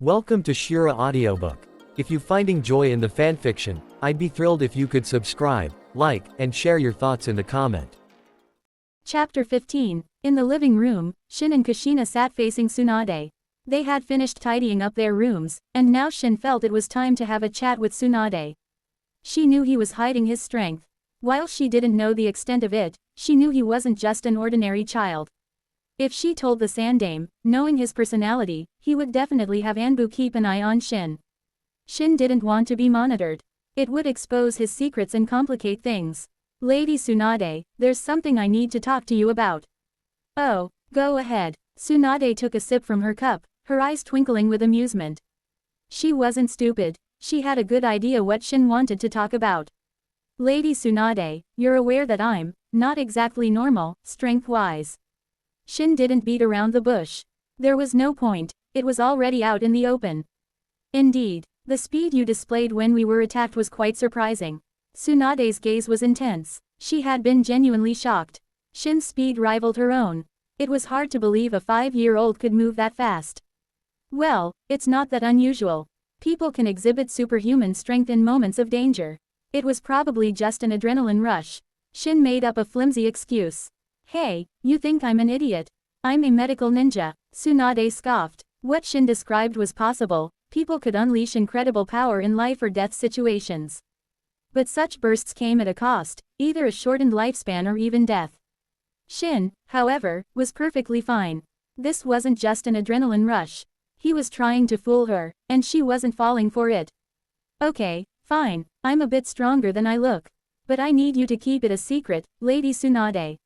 Welcome to Shira Audiobook. If you're finding joy in the fanfiction, I'd be thrilled if you could subscribe, like, and share your thoughts in the comment. Chapter 15. In the living room, Shin and Kushina sat facing Tsunade. They had finished tidying up their rooms, and now Shin felt it was time to have a chat with Tsunade. She knew he was hiding his strength. While she didn't know the extent of it, she knew he wasn't just an ordinary child. If she told the Sandaime, knowing his personality, he would definitely have Anbu keep an eye on Shin. Shin didn't want to be monitored. It would expose his secrets and complicate things. Lady Tsunade, there's something I need to talk to you about. Oh, go ahead. Tsunade took a sip from her cup, her eyes twinkling with amusement. She wasn't stupid. She had a good idea what Shin wanted to talk about. Lady Tsunade, you're aware that I'm not exactly normal, strength-wise. Shin didn't beat around the bush. There was no point, it was already out in the open. Indeed, the speed you displayed when we were attacked was quite surprising. Tsunade's gaze was intense. She had been genuinely shocked. Shin's speed rivaled her own. It was hard to believe a 5-year-old could move that fast. Well, it's not that unusual. People can exhibit superhuman strength in moments of danger. It was probably just an adrenaline rush. Shin made up a flimsy excuse. Hey, you think I'm an idiot? I'm a medical ninja. Tsunade scoffed. What Shin described was possible. People could unleash incredible power in life or death situations. But such bursts came at a cost, either a shortened lifespan or even death. Shin, however, was perfectly fine. This wasn't just an adrenaline rush. He was trying to fool her, and she wasn't falling for it. Okay, fine, I'm a bit stronger than I look. But I need you to keep it a secret, Lady Tsunade.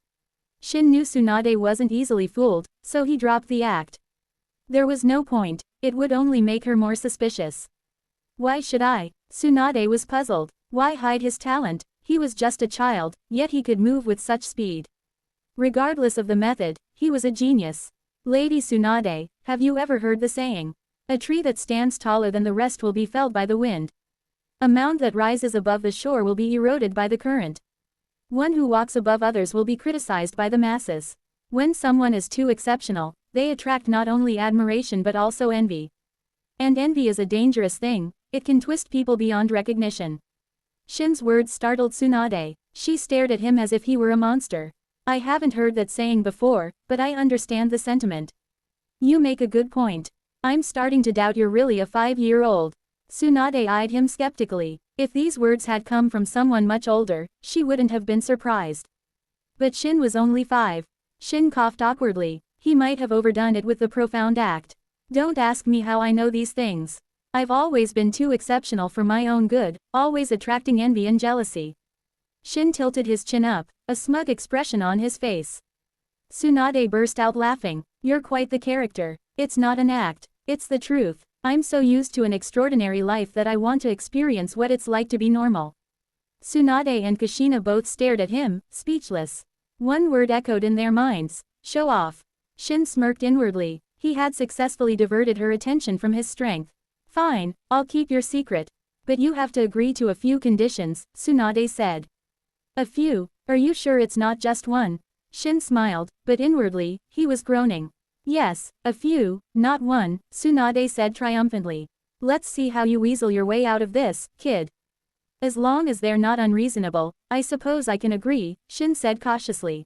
Shin knew Tsunade wasn't easily fooled, so he dropped the act. There was no point, it would only make her more suspicious. Why should I? Tsunade was puzzled. Why hide his talent? He was just a child, yet he could move with such speed. Regardless of the method, he was a genius. Lady Tsunade, have you ever heard the saying? A tree that stands taller than the rest will be felled by the wind. A mound that rises above the shore will be eroded by the current. One who walks above others will be criticized by the masses. When someone is too exceptional, they attract not only admiration but also envy. And envy is a dangerous thing, it can twist people beyond recognition. Shin's words startled Tsunade. She stared at him as if he were a monster. I haven't heard that saying before, but I understand the sentiment. You make a good point. I'm starting to doubt you're really a 5-year-old. Tsunade eyed him skeptically. If these words had come from someone much older, she wouldn't have been surprised. But Shin was only 5. Shin coughed awkwardly. He might have overdone it with the profound act. Don't ask me how I know these things. I've always been too exceptional for my own good, always attracting envy and jealousy. Shin tilted his chin up, a smug expression on his face. Tsunade burst out laughing. You're quite the character. It's not an act, it's the truth. I'm so used to an extraordinary life that I want to experience what it's like to be normal. Tsunade and Kushina both stared at him, speechless. One word echoed in their minds. Show off. Shin smirked inwardly. He had successfully diverted her attention from his strength. Fine, I'll keep your secret. But you have to agree to a few conditions, Tsunade said. A few? Are you sure it's not just one? Shin smiled, but inwardly, he was groaning. Yes, a few, not one, Tsunade said triumphantly. Let's see how you weasel your way out of this, kid. As long as they're not unreasonable, I suppose I can agree, Shin said cautiously.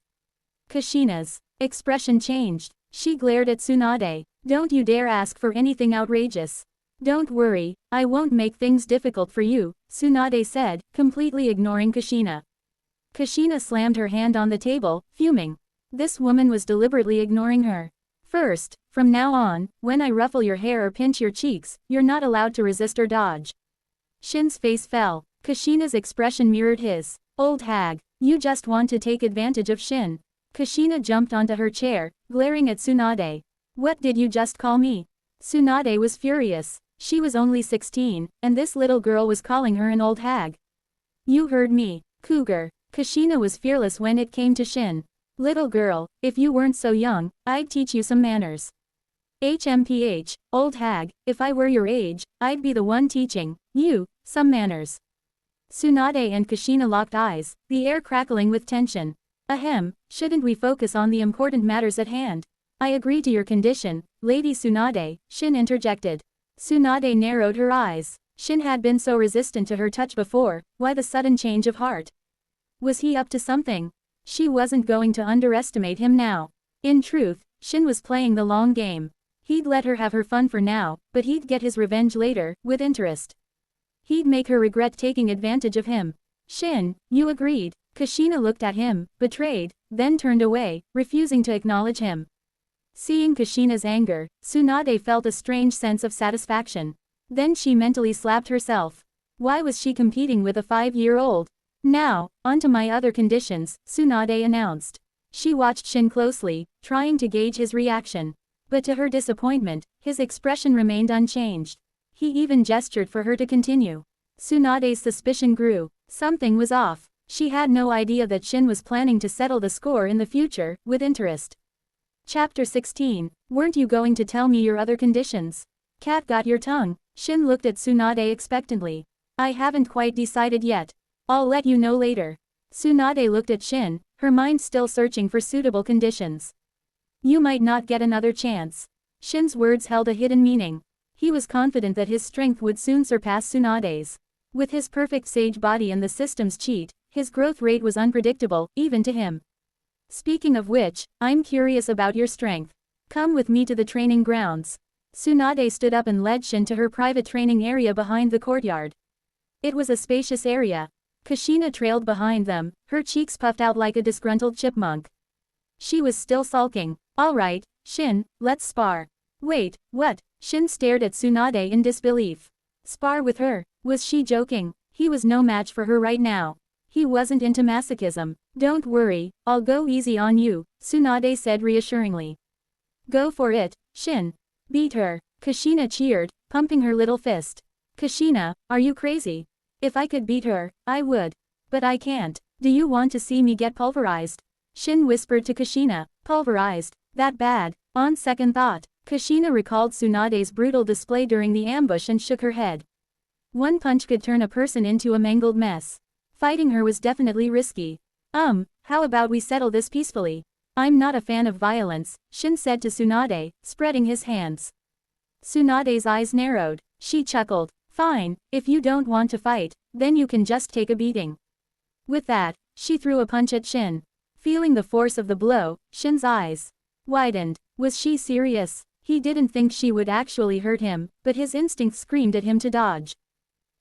Kushina's expression changed. She glared at Tsunade. Don't you dare ask for anything outrageous. Don't worry, I won't make things difficult for you, Tsunade said, completely ignoring Kushina. Kushina slammed her hand on the table, fuming. This woman was deliberately ignoring her. First, from now on, when I ruffle your hair or pinch your cheeks, you're not allowed to resist or dodge. Shin's face fell. Kushina's expression mirrored his. Old hag, you just want to take advantage of Shin. Kushina jumped onto her chair, glaring at Tsunade. What did you just call me? Tsunade was furious. She was only 16, and this little girl was calling her an old hag. You heard me, cougar. Kushina was fearless when it came to Shin. Little girl, if you weren't so young, I'd teach you some manners. HMPH, old hag, if I were your age, I'd be the one teaching you some manners. Tsunade and Kushina locked eyes, the air crackling with tension. Ahem, shouldn't we focus on the important matters at hand? I agree to your condition, Lady Tsunade, Shin interjected. Tsunade narrowed her eyes. Shin had been so resistant to her touch before, why the sudden change of heart? Was he up to something? She wasn't going to underestimate him now. In truth, Shin was playing the long game. He'd let her have her fun for now, but he'd get his revenge later, with interest. He'd make her regret taking advantage of him. Shin, you agreed. Kushina looked at him, betrayed, then turned away, refusing to acknowledge him. Seeing Kushina's anger, Tsunade felt a strange sense of satisfaction. Then she mentally slapped herself. Why was she competing with a 5-year-old? Now, onto my other conditions, Tsunade announced. She watched Shin closely, trying to gauge his reaction. But to her disappointment, his expression remained unchanged. He even gestured for her to continue. Tsunade's suspicion grew. Something was off. She had no idea that Shin was planning to settle the score in the future, with interest. Chapter 16. Weren't you going to tell me your other conditions? Cat got your tongue. Shin looked at Tsunade expectantly. I haven't quite decided yet. I'll let you know later. Tsunade looked at Shin, her mind still searching for suitable conditions. You might not get another chance. Shin's words held a hidden meaning. He was confident that his strength would soon surpass Tsunade's. With his perfect sage body and the system's cheat, his growth rate was unpredictable, even to him. Speaking of which, I'm curious about your strength. Come with me to the training grounds. Tsunade stood up and led Shin to her private training area behind the courtyard. It was a spacious area. Kushina trailed behind them, her cheeks puffed out like a disgruntled chipmunk. She was still sulking. All right, Shin, let's spar. Wait, what? Shin stared at Tsunade in disbelief. Spar with her? Was she joking? He was no match for her right now. He wasn't into masochism. Don't worry, I'll go easy on you, Tsunade said reassuringly. Go for it, Shin. Beat her. Kushina cheered, pumping her little fist. Kushina, are you crazy? If I could beat her, I would. But I can't. Do you want to see me get pulverized? Shin whispered to Kushina. Pulverized? That bad? On second thought, Kushina recalled Tsunade's brutal display during the ambush and shook her head. One punch could turn a person into a mangled mess. Fighting her was definitely risky. How about we settle this peacefully? I'm not a fan of violence, Shin said to Tsunade, spreading his hands. Tsunade's eyes narrowed. She chuckled. Fine, if you don't want to fight, then you can just take a beating. With that, she threw a punch at Shin. Feeling the force of the blow, Shin's eyes widened. Was she serious? He didn't think she would actually hurt him, but his instinct screamed at him to dodge.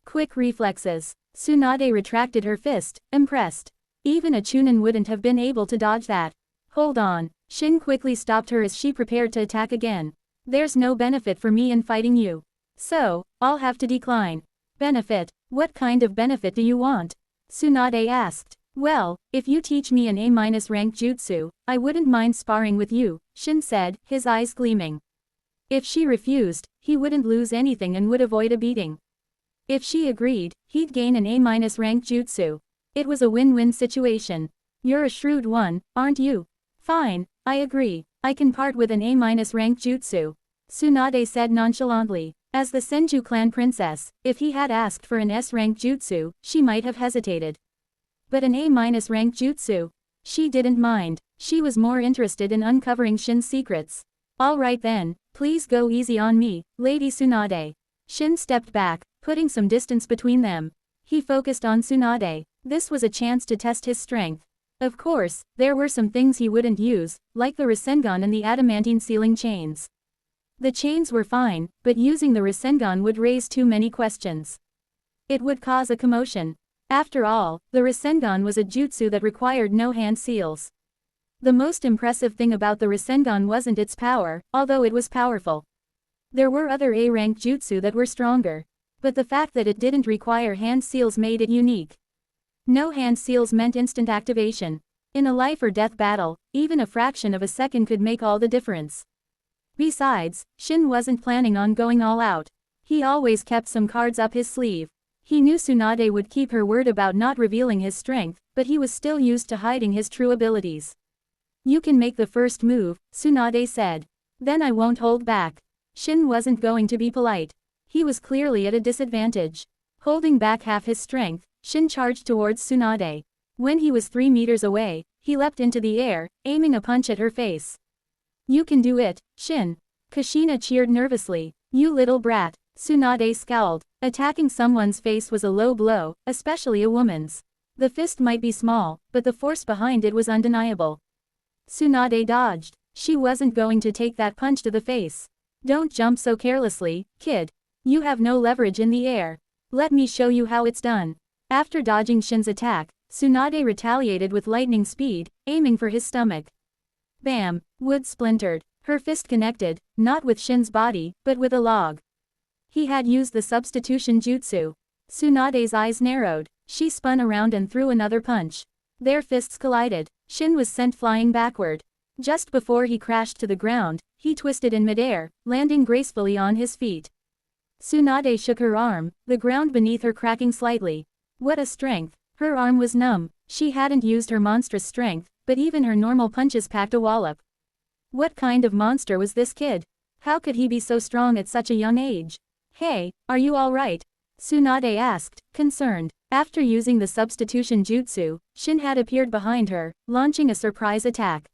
Quick reflexes. Tsunade retracted her fist, impressed. Even a Chunin wouldn't have been able to dodge that. Hold on. Shin quickly stopped her as she prepared to attack again. There's no benefit for me in fighting you. So, I'll have to decline. Benefit? What kind of benefit do you want? Tsunade asked. Well, if you teach me an A- rank jutsu, I wouldn't mind sparring with you, Shin said, his eyes gleaming. If she refused, he wouldn't lose anything and would avoid a beating. If she agreed, he'd gain an A- rank jutsu. It was a win-win situation. You're a shrewd one, aren't you? Fine, I agree. I can part with an A- rank jutsu. Tsunade said nonchalantly. As the Senju clan princess, if he had asked for an S-rank jutsu, she might have hesitated. But an A- rank jutsu? She didn't mind. She was more interested in uncovering Shin's secrets. All right then, please go easy on me, Lady Tsunade. Shin stepped back, putting some distance between them. He focused on Tsunade. This was a chance to test his strength. Of course, there were some things he wouldn't use, like the Rasengan and the adamantine sealing chains. The chains were fine, but using the Rasengan would raise too many questions. It would cause a commotion. After all, the Rasengan was a jutsu that required no hand seals. The most impressive thing about the Rasengan wasn't its power, although it was powerful. There were other A-rank jutsu that were stronger. But the fact that it didn't require hand seals made it unique. No hand seals meant instant activation. In a life or death battle, even a fraction of a second could make all the difference. Besides, Shin wasn't planning on going all out. He always kept some cards up his sleeve. He knew Tsunade would keep her word about not revealing his strength, but he was still used to hiding his true abilities. You can make the first move, Tsunade said. Then I won't hold back. Shin wasn't going to be polite. He was clearly at a disadvantage. Holding back half his strength, Shin charged towards Tsunade. When he was 3 meters away, he leapt into the air, aiming a punch at her face. You can do it, Shin. Kushina cheered nervously. You little brat. Tsunade scowled. Attacking someone's face was a low blow, especially a woman's. The fist might be small, but the force behind it was undeniable. Tsunade dodged. She wasn't going to take that punch to the face. Don't jump so carelessly, kid. You have no leverage in the air. Let me show you how it's done. After dodging Shin's attack, Tsunade retaliated with lightning speed, aiming for his stomach. Bam! Wood splintered. Her fist connected, not with Shin's body, but with a log. He had used the substitution jutsu. Tsunade's eyes narrowed. She spun around and threw another punch. Their fists collided. Shin was sent flying backward. Just before he crashed to the ground, he twisted in midair, landing gracefully on his feet. Tsunade shook her arm, the ground beneath her cracking slightly. What a strength! Her arm was numb. She hadn't used her monstrous strength, but even her normal punches packed a wallop. What kind of monster was this kid? How could he be so strong at such a young age? Hey, are you alright? Tsunade asked, concerned. After using the substitution jutsu, Shin had appeared behind her, launching a surprise attack.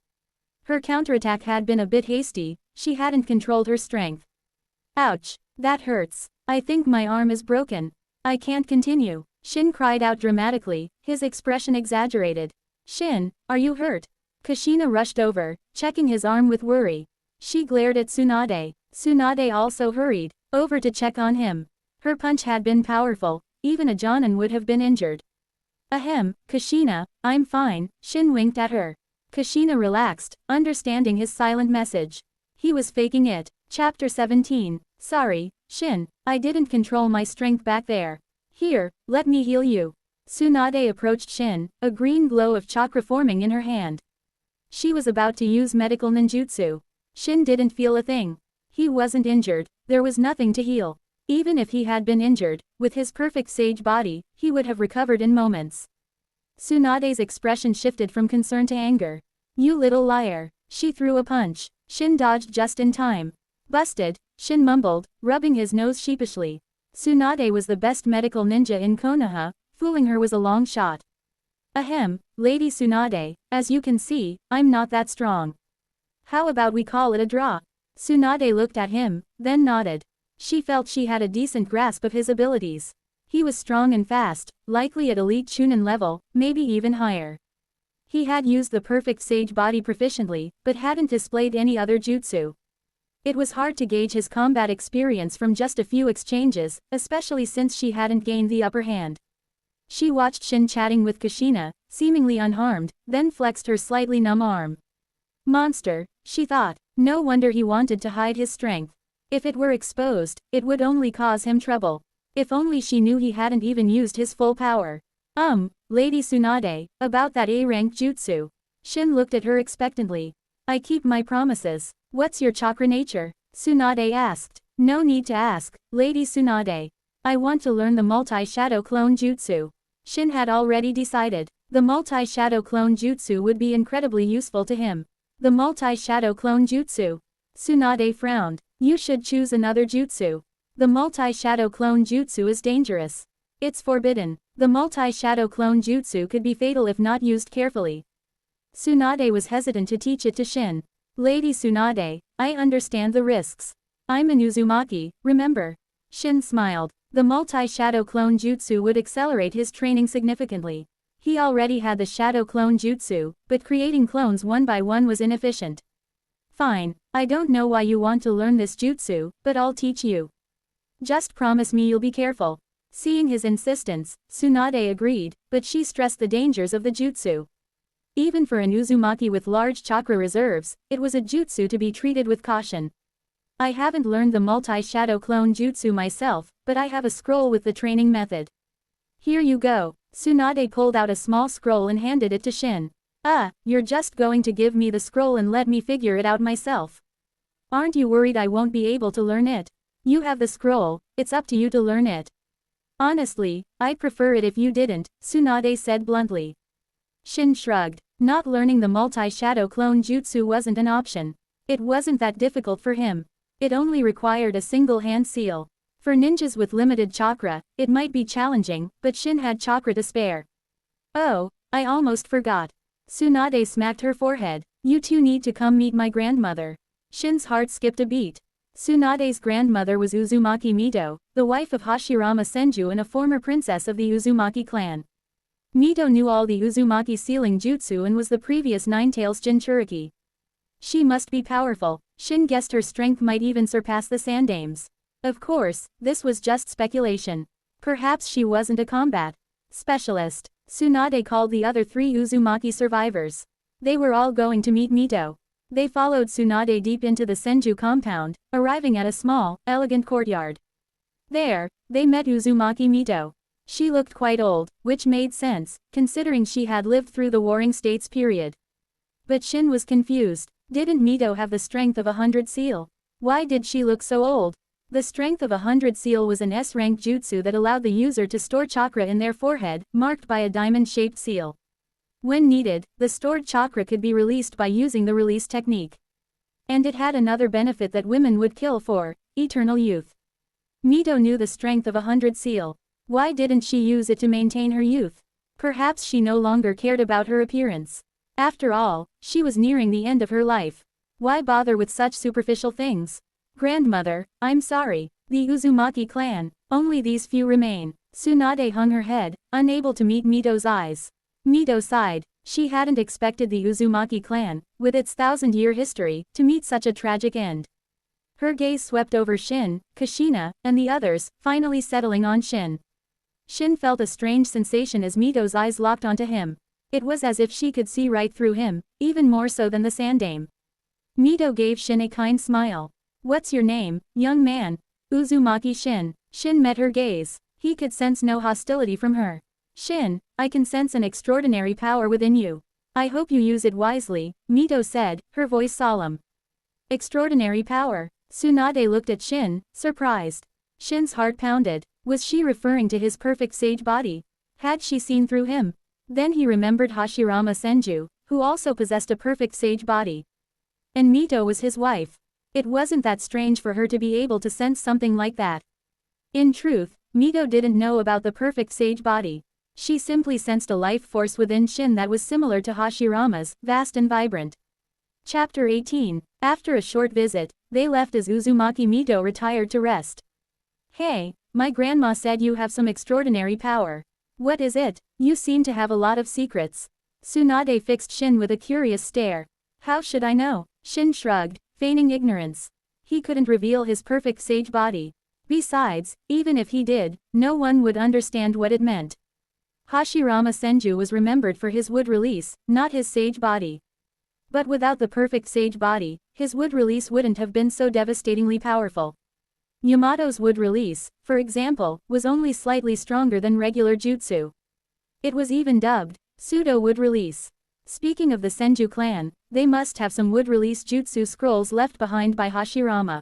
Her counterattack had been a bit hasty, she hadn't controlled her strength. Ouch! That hurts. I think my arm is broken. I can't continue. Shin cried out dramatically, his expression exaggerated. Shin, are you hurt? Kushina rushed over, checking his arm with worry. She glared at Tsunade. Tsunade also hurried over to check on him. Her punch had been powerful, even a Jonin would have been injured. Ahem, Kushina, I'm fine, Shin winked at her. Kushina relaxed, understanding his silent message. He was faking it. Chapter 17. Sorry, Shin, I didn't control my strength back there. Here, let me heal you. Tsunade approached Shin, a green glow of chakra forming in her hand. She was about to use medical ninjutsu. Shin didn't feel a thing. He wasn't injured, there was nothing to heal. Even if he had been injured, with his perfect sage body, he would have recovered in moments. Tsunade's expression shifted from concern to anger. You little liar. She threw a punch. Shin dodged just in time. Busted, Shin mumbled, rubbing his nose sheepishly. Tsunade was the best medical ninja in Konoha, fooling her was a long shot. Ahem, Lady Tsunade, as you can see, I'm not that strong. How about we call it a draw? Tsunade looked at him, then nodded. She felt she had a decent grasp of his abilities. He was strong and fast, likely at elite Chunin level, maybe even higher. He had used the perfect sage body proficiently, but hadn't displayed any other jutsu. It was hard to gauge his combat experience from just a few exchanges, especially since she hadn't gained the upper hand. She watched Shin chatting with Kushina, seemingly unharmed, then flexed her slightly numb arm. Monster, she thought. No wonder he wanted to hide his strength. If it were exposed, it would only cause him trouble. If only she knew he hadn't even used his full power. Lady Tsunade, about that A-rank jutsu. Shin looked at her expectantly. I keep my promises. What's your chakra nature? Tsunade asked. No need to ask, Lady Tsunade. I want to learn the multi-shadow clone jutsu. Shin had already decided. The multi-shadow clone jutsu would be incredibly useful to him. The multi-shadow clone jutsu. Tsunade frowned. You should choose another jutsu. The multi-shadow clone jutsu is dangerous. It's forbidden. The multi-shadow clone jutsu could be fatal if not used carefully. Tsunade was hesitant to teach it to Shin. Lady Tsunade, I understand the risks. I'm an Uzumaki, remember? Shin smiled. The multi-shadow clone jutsu would accelerate his training significantly. He already had the shadow clone jutsu, but creating clones one by one was inefficient. Fine, I don't know why you want to learn this jutsu, but I'll teach you. Just promise me you'll be careful. Seeing his insistence, Tsunade agreed, but she stressed the dangers of the jutsu. Even for an Uzumaki with large chakra reserves, it was a jutsu to be treated with caution. I haven't learned the multi-shadow clone jutsu myself, but I have a scroll with the training method. Here you go. Tsunade pulled out a small scroll and handed it to Shin. You're just going to give me the scroll and let me figure it out myself. Aren't you worried I won't be able to learn it? You have the scroll, it's up to you to learn it. Honestly, I'd prefer it if you didn't, Tsunade said bluntly. Shin shrugged. Not learning the multi-shadow clone jutsu wasn't an option. It wasn't that difficult for him. It only required a single hand seal. For ninjas with limited chakra, it might be challenging, but Shin had chakra to spare. Oh, I almost forgot. Tsunade smacked her forehead. You two need to come meet my grandmother. Shin's heart skipped a beat. Tsunade's grandmother was Uzumaki Mito, the wife of Hashirama Senju and a former princess of the Uzumaki clan. Mito knew all the Uzumaki sealing jutsu and was the previous Nine-Tails Jinchuriki. She must be powerful. Shin guessed her strength might even surpass the Sandame's. Of course, this was just speculation. Perhaps she wasn't a combat specialist. Tsunade called the other 3 Uzumaki survivors. They were all going to meet Mito. They followed Tsunade deep into the Senju compound, arriving at a small, elegant courtyard. There, they met Uzumaki Mito. She looked quite old, which made sense, considering she had lived through the Warring States period. But Shin was confused. Didn't Mito have the strength of 100 seal? Why did she look so old? The strength of 100 seal was an S-rank jutsu that allowed the user to store chakra in their forehead, marked by a diamond-shaped seal. When needed, the stored chakra could be released by using the release technique. And it had another benefit that women would kill for: eternal youth. Mito knew the strength of 100 seal. Why didn't she use it to maintain her youth? Perhaps she no longer cared about her appearance. After all, she was nearing the end of her life. Why bother with such superficial things? Grandmother, I'm sorry. The Uzumaki clan, only these few remain. Tsunade hung her head, unable to meet Mito's eyes. Mito sighed. She hadn't expected the Uzumaki clan, with its 1,000-year history, to meet such a tragic end. Her gaze swept over Shin, Kushina, and the others, finally settling on Shin. Shin felt a strange sensation as Mito's eyes locked onto him. It was as if she could see right through him, even more so than the Sandame. Mito gave Shin a kind smile. What's your name, young man? Uzumaki Shin. Shin met her gaze. He could sense no hostility from her. Shin, I can sense an extraordinary power within you. I hope you use it wisely, Mito said, her voice solemn. Extraordinary power. Tsunade looked at Shin, surprised. Shin's heart pounded. Was she referring to his perfect sage body? Had she seen through him? Then he remembered Hashirama Senju, who also possessed a perfect sage body. And Mito was his wife. It wasn't that strange for her to be able to sense something like that. In truth, Mito didn't know about the perfect sage body. She simply sensed a life force within Shin that was similar to Hashirama's, vast and vibrant. Chapter 18. After a short visit, they left as Uzumaki Mito retired to rest. Hey, my grandma said you have some extraordinary power. What is it? You seem to have a lot of secrets. Tsunade fixed Shin with a curious stare. How should I know? Shin shrugged, feigning ignorance. He couldn't reveal his perfect sage body. Besides, even if he did, no one would understand what it meant. Hashirama Senju was remembered for his wood release, not his sage body. But without the perfect sage body, his wood release wouldn't have been so devastatingly powerful. Yamato's wood release, for example, was only slightly stronger than regular jutsu. It was even dubbed pseudo wood release. Speaking of the Senju clan, they must have some wood release jutsu scrolls left behind by Hashirama.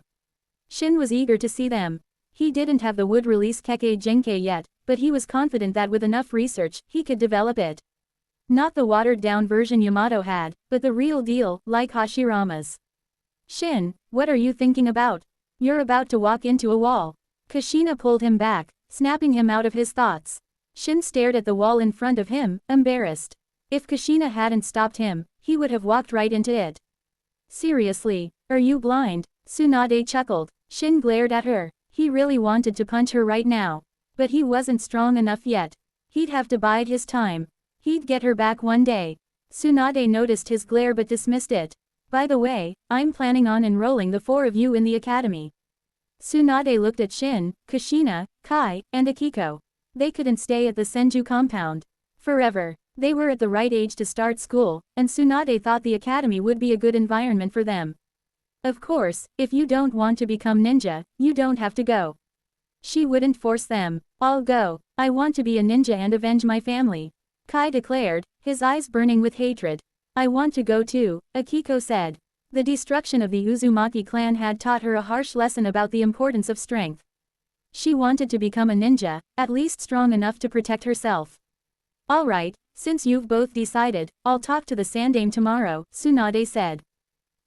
Shin was eager to see them. He didn't have the wood release Kekkei Genkei yet, but he was confident that with enough research, he could develop it. Not the watered-down version Yamato had, but the real deal, like Hashirama's. Shin, what are you thinking about? You're about to walk into a wall. Kushina pulled him back, snapping him out of his thoughts. Shin stared at the wall in front of him, embarrassed. If Kushina hadn't stopped him, he would have walked right into it. Seriously, are you blind? Tsunade chuckled. Shin glared at her. He really wanted to punch her right now. But he wasn't strong enough yet. He'd have to bide his time. He'd get her back one day. Tsunade noticed his glare but dismissed it. By the way, I'm planning on enrolling the 4 of you in the academy. Tsunade looked at Shin, Kushina, Kai, and Akiko. They couldn't stay at the Senju compound forever. They were at the right age to start school, and Tsunade thought the academy would be a good environment for them. Of course, if you don't want to become ninja, you don't have to go. She wouldn't force them. I'll go. I want to be a ninja and avenge my family. Kai declared, his eyes burning with hatred. I want to go too, Akiko said. The destruction of the Uzumaki clan had taught her a harsh lesson about the importance of strength. She wanted to become a ninja, at least strong enough to protect herself. Alright, since you've both decided, I'll talk to the Sandame tomorrow, Tsunade said.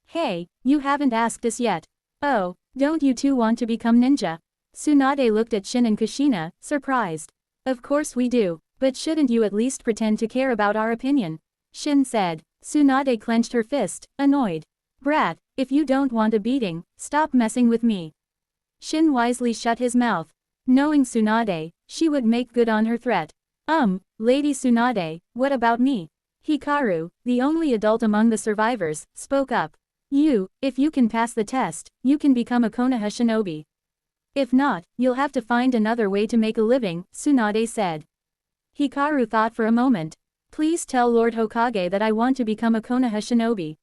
Hey, you haven't asked us yet. Oh, don't you two want to become ninja? Tsunade looked at Shin and Kushina, surprised. Of course we do, but shouldn't you at least pretend to care about our opinion? Shin said. Tsunade clenched her fist, annoyed. Brat, If you don't want a beating, stop messing with me. Shin wisely shut his mouth. Knowing Tsunade, she would make good on her threat. Lady Tsunade, what about me? Hikaru, the only adult among the survivors, spoke up. If you can pass the test, you can become a Konoha shinobi. If not, you'll have to find another way to make a living, Tsunade said. Hikaru thought for a moment. Please tell Lord Hokage that I want to become a Konoha shinobi.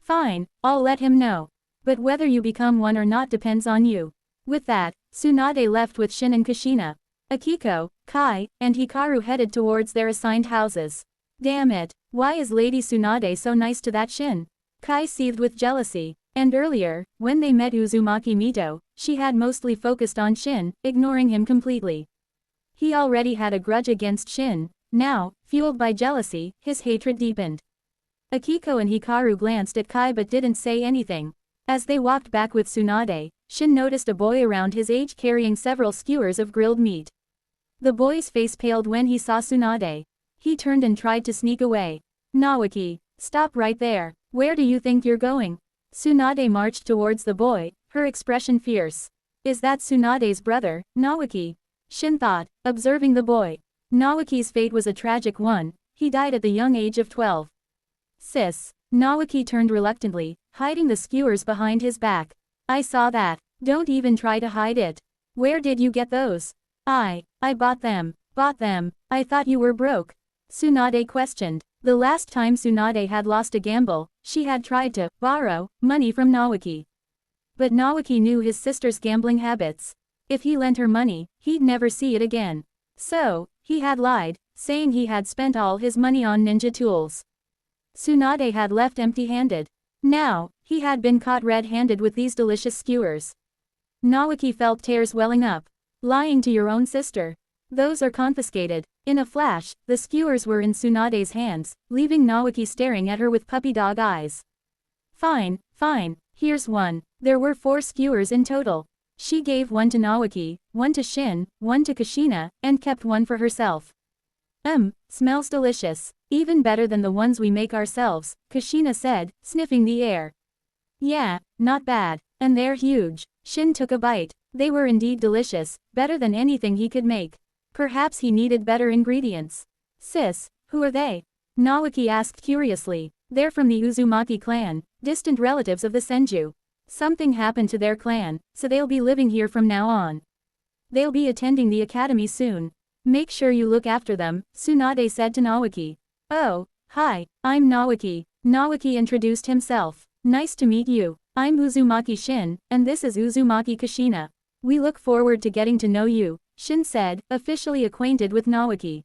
Fine, I'll let him know. But whether you become one or not depends on you. With that, Tsunade left with Shin and Kushina. Akiko, Kai, and Hikaru headed towards their assigned houses. Damn it, why is Lady Tsunade so nice to that Shin? Kai seethed with jealousy. And earlier, when they met Uzumaki Mito, she had mostly focused on Shin, ignoring him completely. He already had a grudge against Shin. Now, fueled by jealousy, his hatred deepened. Akiko and Hikaru glanced at Kai but didn't say anything. As they walked back with Tsunade, Shin noticed a boy around his age carrying several skewers of grilled meat. The boy's face paled when he saw Tsunade. He turned and tried to sneak away. Nawaki, stop right there. Where do you think you're going? Tsunade marched towards the boy, her expression fierce. Is that Tsunade's brother, Nawaki? Shin thought, observing the boy. Nawaki's fate was a tragic one. He died at the young age of 12. Sis. Nawaki turned reluctantly, hiding the skewers behind his back. I saw that. Don't even try to hide it. Where did you get those? I bought them. Bought them. I thought you were broke. Tsunade questioned. The last time Tsunade had lost a gamble, she had tried to borrow money from Nawaki. But Nawaki knew his sister's gambling habits. If he lent her money, he'd never see it again. So, he had lied, saying he had spent all his money on ninja tools. Tsunade had left empty-handed. Now, he had been caught red-handed with these delicious skewers. Nawaki felt tears welling up. Lying to your own sister. Those are confiscated. In a flash, the skewers were in Tsunade's hands, leaving Nawaki staring at her with puppy dog eyes. Fine, here's one. There were 4 skewers in total. She gave one to Nawaki, one to Shin, one to Kushina, and kept one for herself. Smells delicious. Even better than the ones we make ourselves, Kushina said, sniffing the air. Yeah, not bad. And they're huge. Shin took a bite. They were indeed delicious, better than anything he could make. Perhaps he needed better ingredients. Sis, who are they? Nawaki asked curiously. They're from the Uzumaki clan, distant relatives of the Senju. Something happened to their clan, so they'll be living here from now on. They'll be attending the academy soon. Make sure you look after them, Tsunade said to Nawaki. Oh, hi, I'm Nawaki. Nawaki introduced himself. Nice to meet you. I'm Uzumaki Shin, and this is Uzumaki Kushina. We look forward to getting to know you, Shin said, officially acquainted with Nawaki.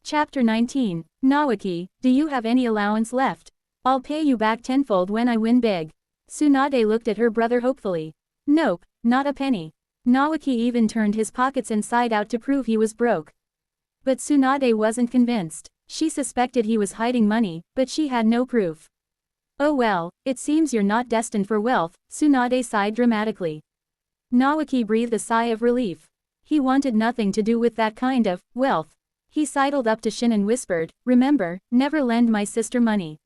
Chapter 19. Nawaki, do you have any allowance left? I'll pay you back tenfold when I win big. Tsunade looked at her brother hopefully. Nope, not a penny. Nawaki even turned his pockets inside out to prove he was broke. But Tsunade wasn't convinced. She suspected he was hiding money, but she had no proof. Oh well, it seems you're not destined for wealth, Tsunade sighed dramatically. Nawaki breathed a sigh of relief. He wanted nothing to do with that kind of wealth. He sidled up to Shin and whispered, remember, never lend my sister money.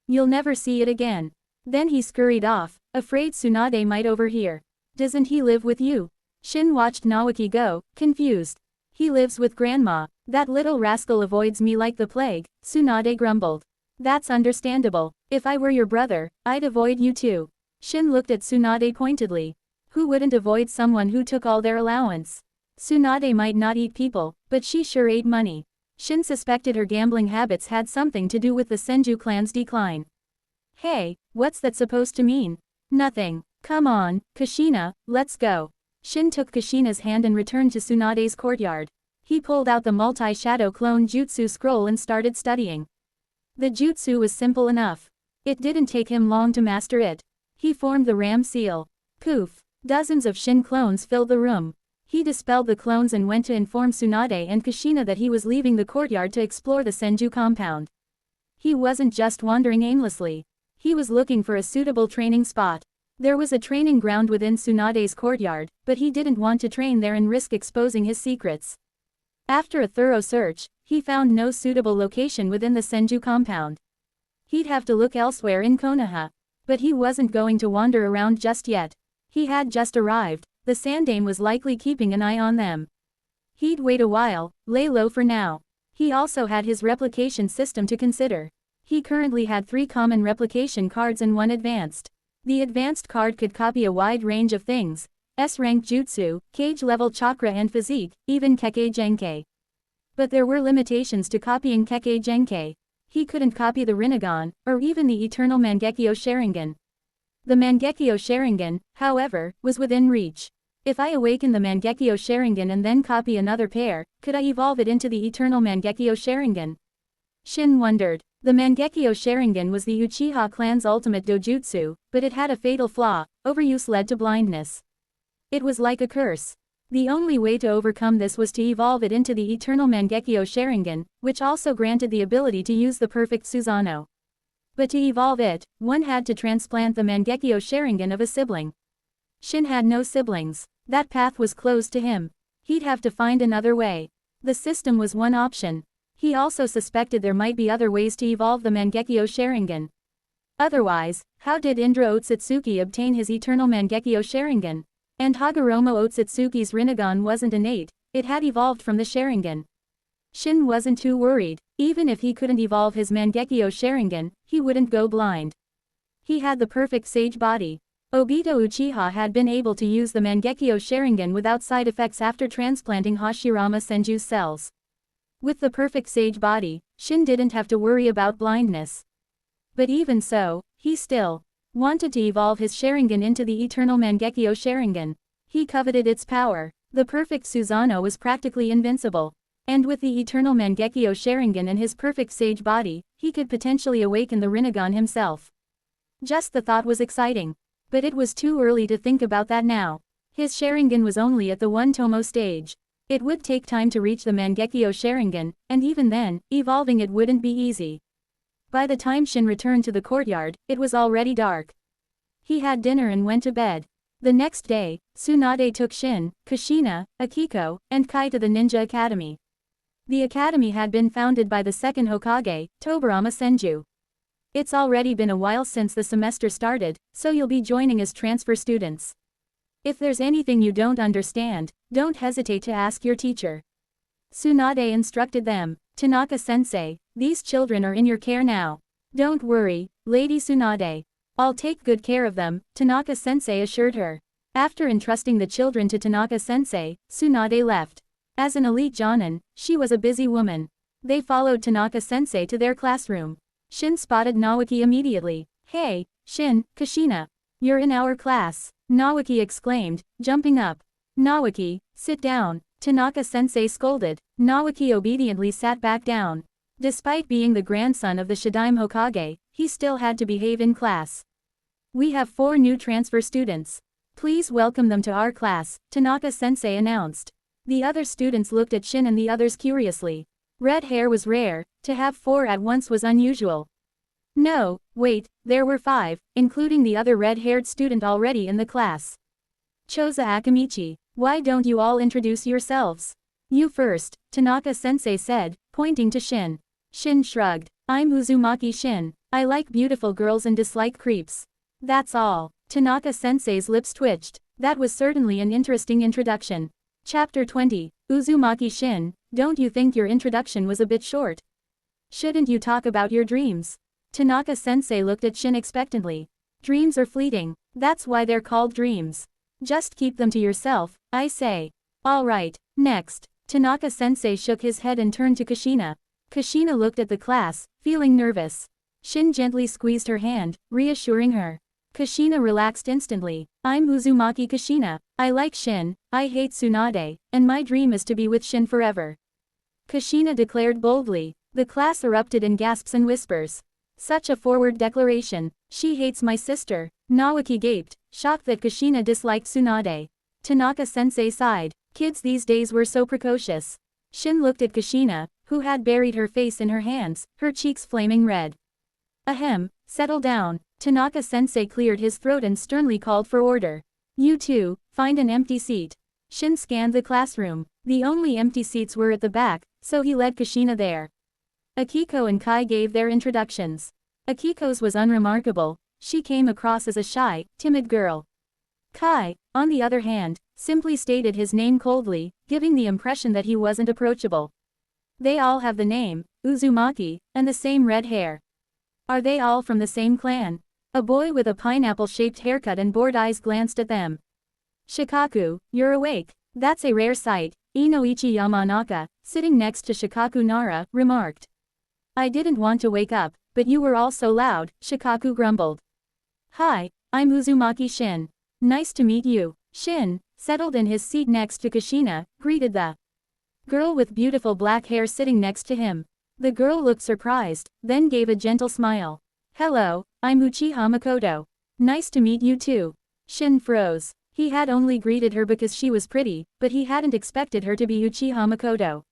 You'll never see it again. Then he scurried off, afraid Tsunade might overhear. Doesn't he live with you? Shin watched Nawaki go, confused. He lives with grandma. That little rascal avoids me like the plague, Tsunade grumbled. That's understandable. If I were your brother, I'd avoid you too. Shin looked at Tsunade pointedly. Who wouldn't avoid someone who took all their allowance? Tsunade might not eat people, but she sure ate money. Shin suspected her gambling habits had something to do with the Senju clan's decline. Hey, what's that supposed to mean? Nothing. Come on, Kushina, let's go. Shin took Kushina's hand and returned to Tsunade's courtyard. He pulled out the multi-shadow clone jutsu scroll and started studying. The jutsu was simple enough. It didn't take him long to master it. He formed the ram seal. Poof. Dozens of Shin clones filled the room. He dispelled the clones and went to inform Tsunade and Kushina that he was leaving the courtyard to explore the Senju compound. He wasn't just wandering aimlessly. He was looking for a suitable training spot. There was a training ground within Tsunade's courtyard, but he didn't want to train there and risk exposing his secrets. After a thorough search, he found no suitable location within the Senju compound. He'd have to look elsewhere in Konoha. But he wasn't going to wander around just yet. He had just arrived, the Sandame was likely keeping an eye on them. He'd wait a while, lay low for now. He also had his replication system to consider. He currently had 3 common replication cards and 1 advanced. The advanced card could copy a wide range of things, S-rank jutsu, cage-level chakra and physique, even Kekkei Genkai. But there were limitations to copying Kekkei Genkai. He couldn't copy the Rinnegan, or even the Eternal Mangekyo Sharingan. The Mangekyo Sharingan, however, was within reach. If I awaken the Mangekyo Sharingan and then copy another pair, could I evolve it into the Eternal Mangekyo Sharingan? Shin wondered. The Mangekyo Sharingan was the Uchiha clan's ultimate dojutsu, but it had a fatal flaw: overuse led to blindness. It was like a curse. The only way to overcome this was to evolve it into the Eternal Mangekyo Sharingan, which also granted the ability to use the perfect Susanoo. But to evolve it, one had to transplant the Mangekyo Sharingan of a sibling. Shin had no siblings. That path was closed to him. He'd have to find another way. The system was one option. He also suspected there might be other ways to evolve the Mangekyo Sharingan. Otherwise, how did Indra Otsutsuki obtain his Eternal Mangekyo Sharingan? And Hagoromo Otsutsuki's Rinnegan wasn't innate, it had evolved from the Sharingan. Shin wasn't too worried. Even if he couldn't evolve his Mangekyo Sharingan, he wouldn't go blind. He had the perfect sage body. Obito Uchiha had been able to use the Mangekyo Sharingan without side effects after transplanting Hashirama Senju's cells. With the perfect sage body, Shin didn't have to worry about blindness. But even so, he still wanted to evolve his Sharingan into the Eternal Mangekyo Sharingan. He coveted its power. The perfect Susanoo was practically invincible. And with the Eternal Mangekyo Sharingan and his perfect sage body, he could potentially awaken the Rinnegan himself. Just the thought was exciting. But it was too early to think about that now. His Sharingan was only at the 1 Tomo stage. It would take time to reach the Mangekyo Sharingan, and even then, evolving it wouldn't be easy. By the time Shin returned to the courtyard, it was already dark. He had dinner and went to bed. The next day, Tsunade took Shin, Kushina, Akiko, and Kai to the Ninja Academy. The academy had been founded by the second Hokage, Tobarama Senju. It's already been a while since the semester started, so you'll be joining as transfer students. If there's anything you don't understand, don't hesitate to ask your teacher. Tsunade instructed them. Tanaka-sensei, these children are in your care now. Don't worry, Lady Tsunade. I'll take good care of them, Tanaka-sensei assured her. After entrusting the children to Tanaka-sensei, Tsunade left. As an elite Jonin, she was a busy woman. They followed Tanaka-sensei to their classroom. Shin spotted Naoki immediately. Hey, Shin, Kushina. You're in our class, Naoki exclaimed, jumping up. Naoki, sit down, Tanaka-sensei scolded. Naoki obediently sat back down. Despite being the grandson of the Shadaime Hokage, he still had to behave in class. We have 4 new transfer students. Please welcome them to our class, Tanaka-sensei announced. The other students looked at Shin and the others curiously. Red hair was rare, to have 4 at once was unusual. No, wait, there were 5, including the other red-haired student already in the class. Choza Akamichi, why don't you all introduce yourselves? You first, Tanaka-sensei said, pointing to Shin. Shin shrugged. I'm Uzumaki Shin. I like beautiful girls and dislike creeps. That's all. Tanaka-sensei's lips twitched. That was certainly an interesting introduction. Chapter 20, Uzumaki Shin, don't you think your introduction was a bit short? Shouldn't you talk about your dreams? Tanaka-sensei looked at Shin expectantly. Dreams are fleeting. That's why they're called dreams. Just keep them to yourself, I say. Alright, next. Tanaka-sensei shook his head and turned to Kushina. Kushina looked at the class, feeling nervous. Shin gently squeezed her hand, reassuring her. Kushina relaxed instantly. I'm Uzumaki Kushina. I like Shin, I hate Tsunade, and my dream is to be with Shin forever. Kushina declared boldly. The class erupted in gasps and whispers. Such a forward declaration. She hates my sister. Naoki gaped, shocked that Kushina disliked Tsunade. Tanaka-sensei sighed. Kids these days were so precocious. Shin looked at Kushina, who had buried her face in her hands, her cheeks flaming red. Ahem, settle down. Tanaka-sensei cleared his throat and sternly called for order. You two, find an empty seat. Shin scanned the classroom. The only empty seats were at the back, so he led Kushina there. Akiko and Kai gave their introductions. Akiko's was unremarkable, She came across as a shy, timid girl. Kai, on the other hand, simply stated his name coldly, giving the impression that he wasn't approachable. They all have the name, Uzumaki, and the same red hair. Are they all from the same clan? A boy with a pineapple-shaped haircut and bored eyes glanced at them. Shikaku, you're awake. That's a rare sight, Inoichi Yamanaka, sitting next to Shikaku Nara, remarked. I didn't want to wake up, but you were all so loud, Shikaku grumbled. Hi, I'm Uzumaki Shin. Nice to meet you. Shin, settled in his seat next to Kushina, greeted the girl with beautiful black hair sitting next to him. The girl looked surprised, then gave a gentle smile. Hello, I'm Uchiha Makoto. Nice to meet you too. Shin froze. He had only greeted her because she was pretty, but he hadn't expected her to be Uchiha Makoto.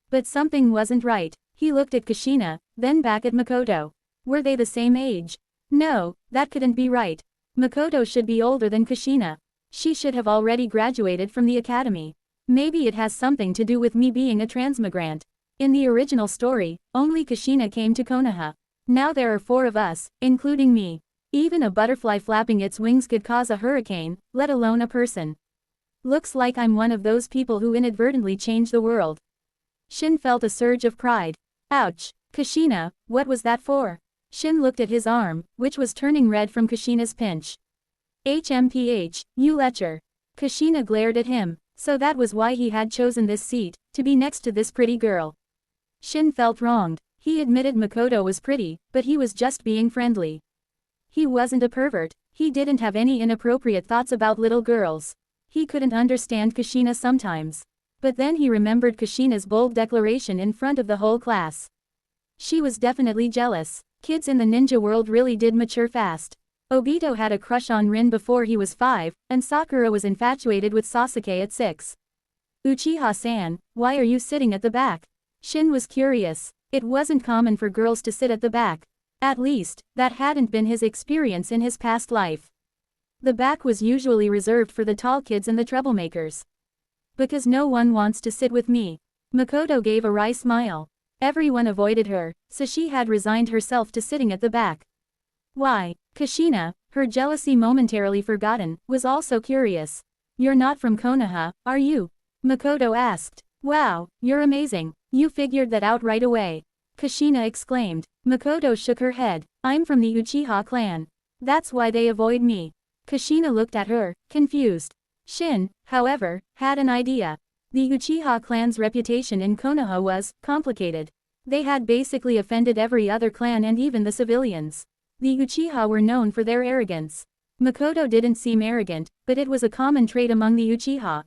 But something wasn't right. He looked at Kushina, then back at Makoto. Were they the same age? No, that couldn't be right. Makoto should be older than Kushina. She should have already graduated from the academy. Maybe it has something to do with me being a transmigrant. In the original story, only Kushina came to Konoha. Now there are 4 of us, including me. Even a butterfly flapping its wings could cause a hurricane, let alone a person. Looks like I'm one of those people who inadvertently change the world. Shin felt a surge of pride. Ouch. Kushina, what was that for? Shin looked at his arm, which was turning red from Kushina's pinch. HMPH, you lecher. Kushina glared at him. So that was why he had chosen this seat, to be next to this pretty girl. Shin felt wronged. He admitted Makoto was pretty, but he was just being friendly. He wasn't a pervert. He didn't have any inappropriate thoughts about little girls. He couldn't understand Kushina sometimes. But then he remembered Kushina's bold declaration in front of the whole class. She was definitely jealous. Kids in the ninja world really did mature fast. Obito had a crush on Rin before he was 5, and Sakura was infatuated with Sasuke at 6. Uchiha-san, why are you sitting at the back? Shin was curious. It wasn't common for girls to sit at the back. At least, that hadn't been his experience in his past life. The back was usually reserved for the tall kids and the troublemakers. Because no one wants to sit with me. Makoto gave a wry smile. Everyone avoided her, so she had resigned herself to sitting at the back. Why? Kushina, her jealousy momentarily forgotten, was also curious. You're not from Konoha, are you? Makoto asked. Wow, you're amazing. You figured that out right away. Kushina exclaimed. Makoto shook her head. I'm from the Uchiha clan. That's why they avoid me. Kushina looked at her, confused. Shin, however, had an idea. The Uchiha clan's reputation in Konoha was complicated. They had basically offended every other clan and even the civilians. The Uchiha were known for their arrogance. Makoto didn't seem arrogant, but it was a common trait among the Uchiha.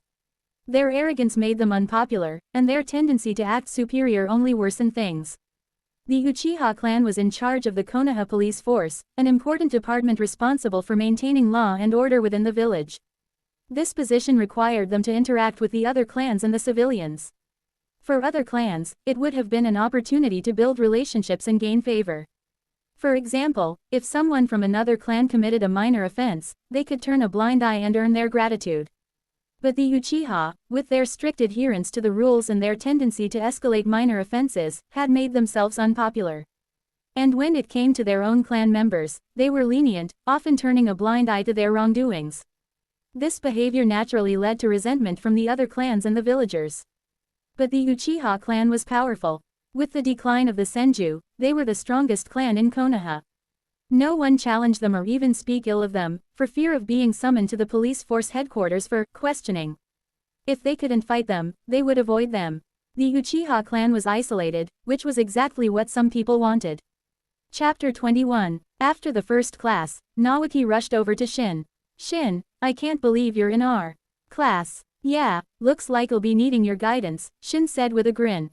Their arrogance made them unpopular, and their tendency to act superior only worsened things. The Uchiha clan was in charge of the Konoha police force, an important department responsible for maintaining law and order within the village. This position required them to interact with the other clans and the civilians. For other clans, it would have been an opportunity to build relationships and gain favor. For example, if someone from another clan committed a minor offense, they could turn a blind eye and earn their gratitude. But the Uchiha, with their strict adherence to the rules and their tendency to escalate minor offenses, had made themselves unpopular. And when it came to their own clan members, they were lenient, often turning a blind eye to their wrongdoings. This behavior naturally led to resentment from the other clans and the villagers. But the Uchiha clan was powerful. With the decline of the Senju, they were the strongest clan in Konoha. No one challenged them or even speak ill of them, for fear of being summoned to the police force headquarters for questioning. If they couldn't fight them, they would avoid them. The Uchiha clan was isolated, which was exactly what some people wanted. Chapter 21. After the first class, Naoki rushed over to Shin. Shin, I can't believe you're in our class. Yeah, looks like I'll be needing your guidance, Shin said with a grin.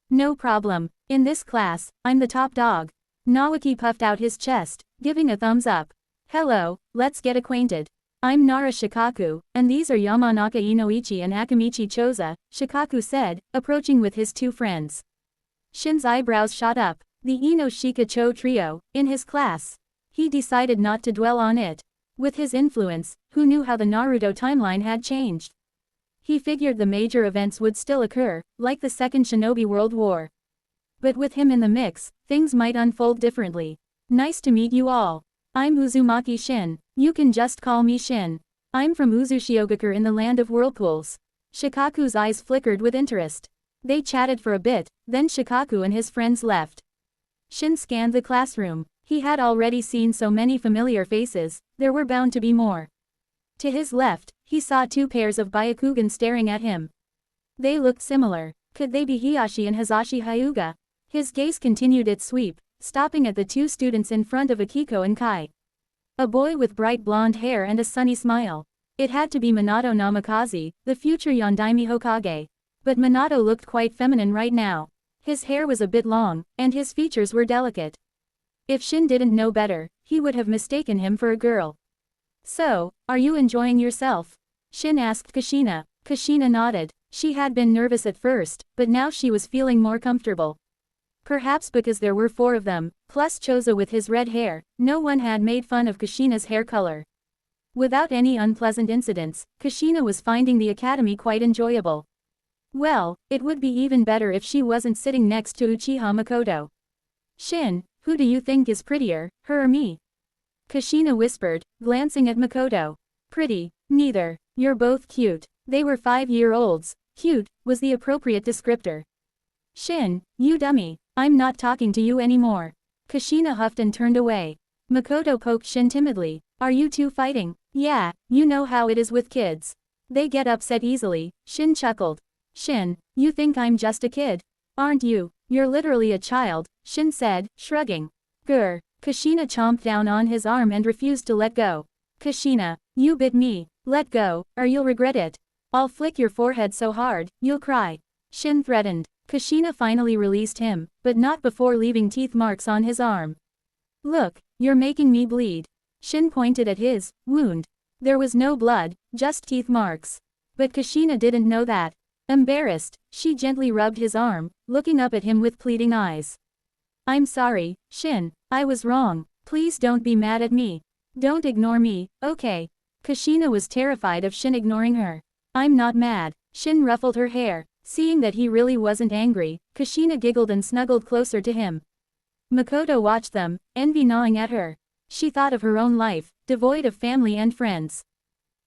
No problem. In this class, I'm the top dog. Naoki puffed out his chest, giving a thumbs up. Hello, let's get acquainted. I'm Nara Shikaku, and these are Yamanaka Inoichi and Akamichi Choza, Shikaku said, approaching with his 2 friends. Shin's eyebrows shot up. The Ino Shika Cho trio, in his class. He decided not to dwell on it. With his influence, who knew how the Naruto timeline had changed? He figured the major events would still occur, like the Second Shinobi World War. But with him in the mix, things might unfold differently. Nice to meet you all. I'm Uzumaki Shin. You can just call me Shin. I'm from Uzushiogakure in the land of whirlpools. Shikaku's eyes flickered with interest. They chatted for a bit, then Shikaku and his friends left. Shin scanned the classroom. He had already seen so many familiar faces, there were bound to be more. To his left, he saw two pairs of Byakugan staring at him. They looked similar. Could they be Hiyashi and Hazashi Hyuga? His gaze continued its sweep, stopping at the two students in front of Akiko and Kai. A boy with bright blonde hair and a sunny smile. It had to be Minato Namikaze, the future Yondaime Hokage. But Minato looked quite feminine right now. His hair was a bit long, and his features were delicate. If Shin didn't know better, he would have mistaken him for a girl. So, are you enjoying yourself? Shin asked Kushina. Kushina nodded. She had been nervous at first, but now she was feeling more comfortable. Perhaps because there were four of them, plus Chozo with his red hair, no one had made fun of Kushina's hair color. Without any unpleasant incidents, Kushina was finding the academy quite enjoyable. Well, it would be even better if she wasn't sitting next to Uchiha Makoto. Shin, who do you think is prettier, her or me? Kushina whispered, glancing at Makoto. Pretty, neither. You're both cute. They were 5-year-olds. Cute was the appropriate descriptor. Shin, you dummy. I'm not talking to you anymore. Kushina huffed and turned away. Makoto poked Shin timidly. Are you two fighting? Yeah, you know how it is with kids. They get upset easily. Shin chuckled. Shin, you think I'm just a kid? Aren't you? You're literally a child, Shin said, shrugging. Grr. Kushina chomped down on his arm and refused to let go. Kushina, you bit me. Let go, or you'll regret it. I'll flick your forehead so hard, you'll cry. Shin threatened. Kushina finally released him, but not before leaving teeth marks on his arm. Look, you're making me bleed. Shin pointed at his wound. There was no blood, just teeth marks. But Kushina didn't know that. Embarrassed, she gently rubbed his arm, looking up at him with pleading eyes. I'm sorry, Shin, I was wrong. Please don't be mad at me. Don't ignore me, okay? Kushina was terrified of Shin ignoring her. I'm not mad. Shin ruffled her hair. Seeing that he really wasn't angry, Kushina giggled and snuggled closer to him. Makoto watched them, envy gnawing at her. She thought of her own life, devoid of family and friends.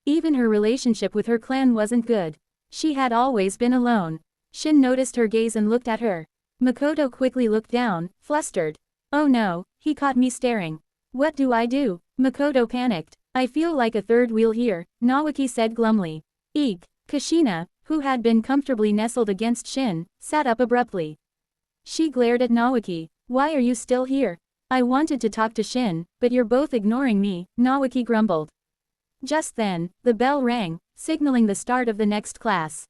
Even her relationship with her clan wasn't good. She had always been alone. Shin noticed her gaze and looked at her. Makoto quickly looked down, flustered. Oh no, he caught me staring. What do I do? Makoto panicked. I feel like a third wheel here, Nawaki said glumly. Eek. Kushina, who had been comfortably nestled against Shin, sat up abruptly. She glared at Nawaki. Why are you still here? I wanted to talk to Shin, but you're both ignoring me, Nawaki grumbled. Just then, the bell rang, signaling the start of the next class.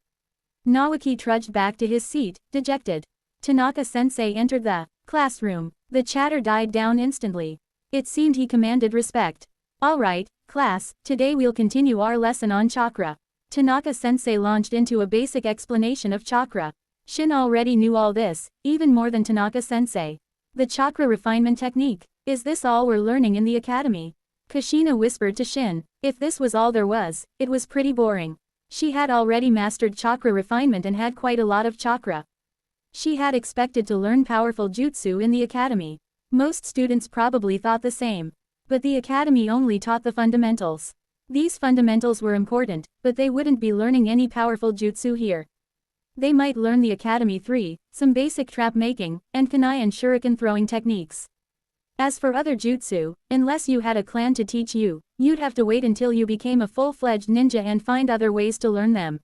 Nawaki trudged back to his seat, dejected. Tanaka-sensei entered the classroom. The chatter died down instantly. It seemed he commanded respect. All right, class, today we'll continue our lesson on chakra. Tanaka-sensei launched into a basic explanation of chakra. Shin already knew all this, even more than Tanaka-sensei. The chakra refinement technique. Is this all we're learning in the academy? Kushina whispered to Shin. If this was all there was, it was pretty boring. She had already mastered chakra refinement and had quite a lot of chakra. She had expected to learn powerful jutsu in the academy. Most students probably thought the same. But the academy only taught the fundamentals. These fundamentals were important, but they wouldn't be learning any powerful jutsu here. They might learn the Academy 3, some basic trap making, and kunai and shuriken throwing techniques. As for other jutsu, unless you had a clan to teach you, you'd have to wait until you became a full-fledged ninja and find other ways to learn them.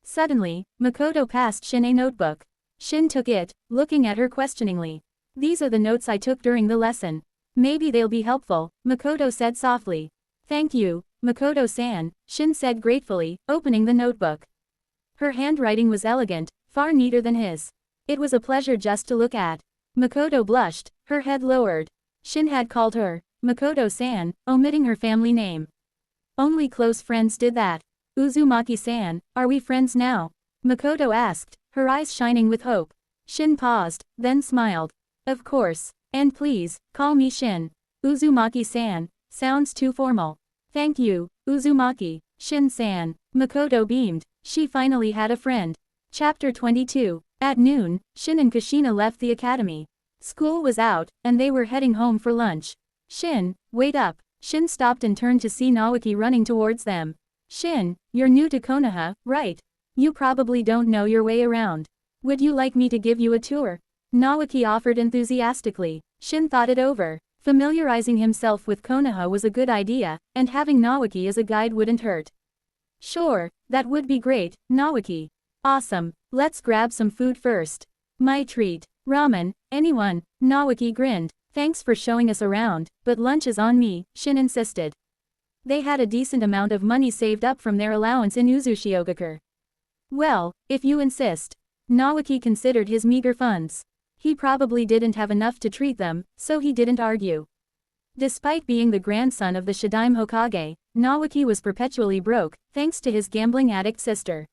Suddenly, Makoto passed Shin a notebook. Shin took it, looking at her questioningly. These are the notes I took during the lesson. Maybe they'll be helpful, Makoto said softly. Thank you, Makoto-san, Shin said gratefully, opening the notebook. Her handwriting was elegant, far neater than his. It was a pleasure just to look at. Makoto blushed, her head lowered. Shin had called her Makoto-san, omitting her family name. Only close friends did that. Uzumaki-san, are we friends now? Makoto asked, her eyes shining with hope. Shin paused, then smiled. Of course. And please, call me Shin. Uzumaki-san, sounds too formal. Thank you, Uzumaki, Shin-san. Makoto beamed. She finally had a friend. Chapter 22. At noon, Shin and Kushina left the academy. School was out, and they were heading home for lunch. Shin, wait up. Shin stopped and turned to see Naoki running towards them. Shin, you're new to Konoha, right? You probably don't know your way around. Would you like me to give you a tour? Naoki offered enthusiastically. Shin thought it over. Familiarizing himself with Konoha was a good idea, and having Naoki as a guide wouldn't hurt. Sure, that would be great, Naoki. Awesome, let's grab some food first. My treat. Ramen, anyone? Naoki grinned. Thanks for showing us around, but lunch is on me, Shin insisted. They had a decent amount of money saved up from their allowance in Uzushiogakure. Well, if you insist. Naoki considered his meager funds. He probably didn't have enough to treat them, so he didn't argue. Despite being the grandson of the Shadaime Hokage, Naoki was perpetually broke, thanks to his gambling addict sister.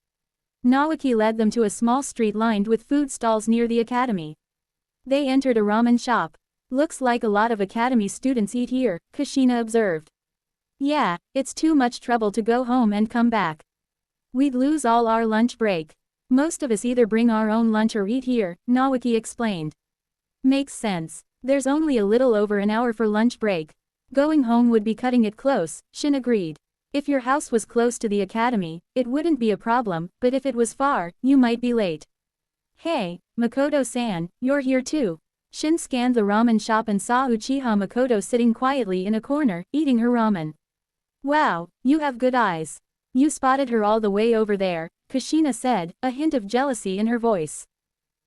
Naoki led them to a small street lined with food stalls near the academy. They entered a ramen shop. Looks like a lot of academy students eat here, Kushina observed. Yeah, it's too much trouble to go home and come back. We'd lose all our lunch break. Most of us either bring our own lunch or eat here, Naoki explained. Makes sense. There's only a little over an hour for lunch break. Going home would be cutting it close, Shin agreed. If your house was close to the academy, it wouldn't be a problem, but if it was far, you might be late. Hey, Makoto-san, you're here too. Shin scanned the ramen shop and saw Uchiha Makoto sitting quietly in a corner, eating her ramen. Wow, you have good eyes. You spotted her all the way over there, Kushina said, a hint of jealousy in her voice.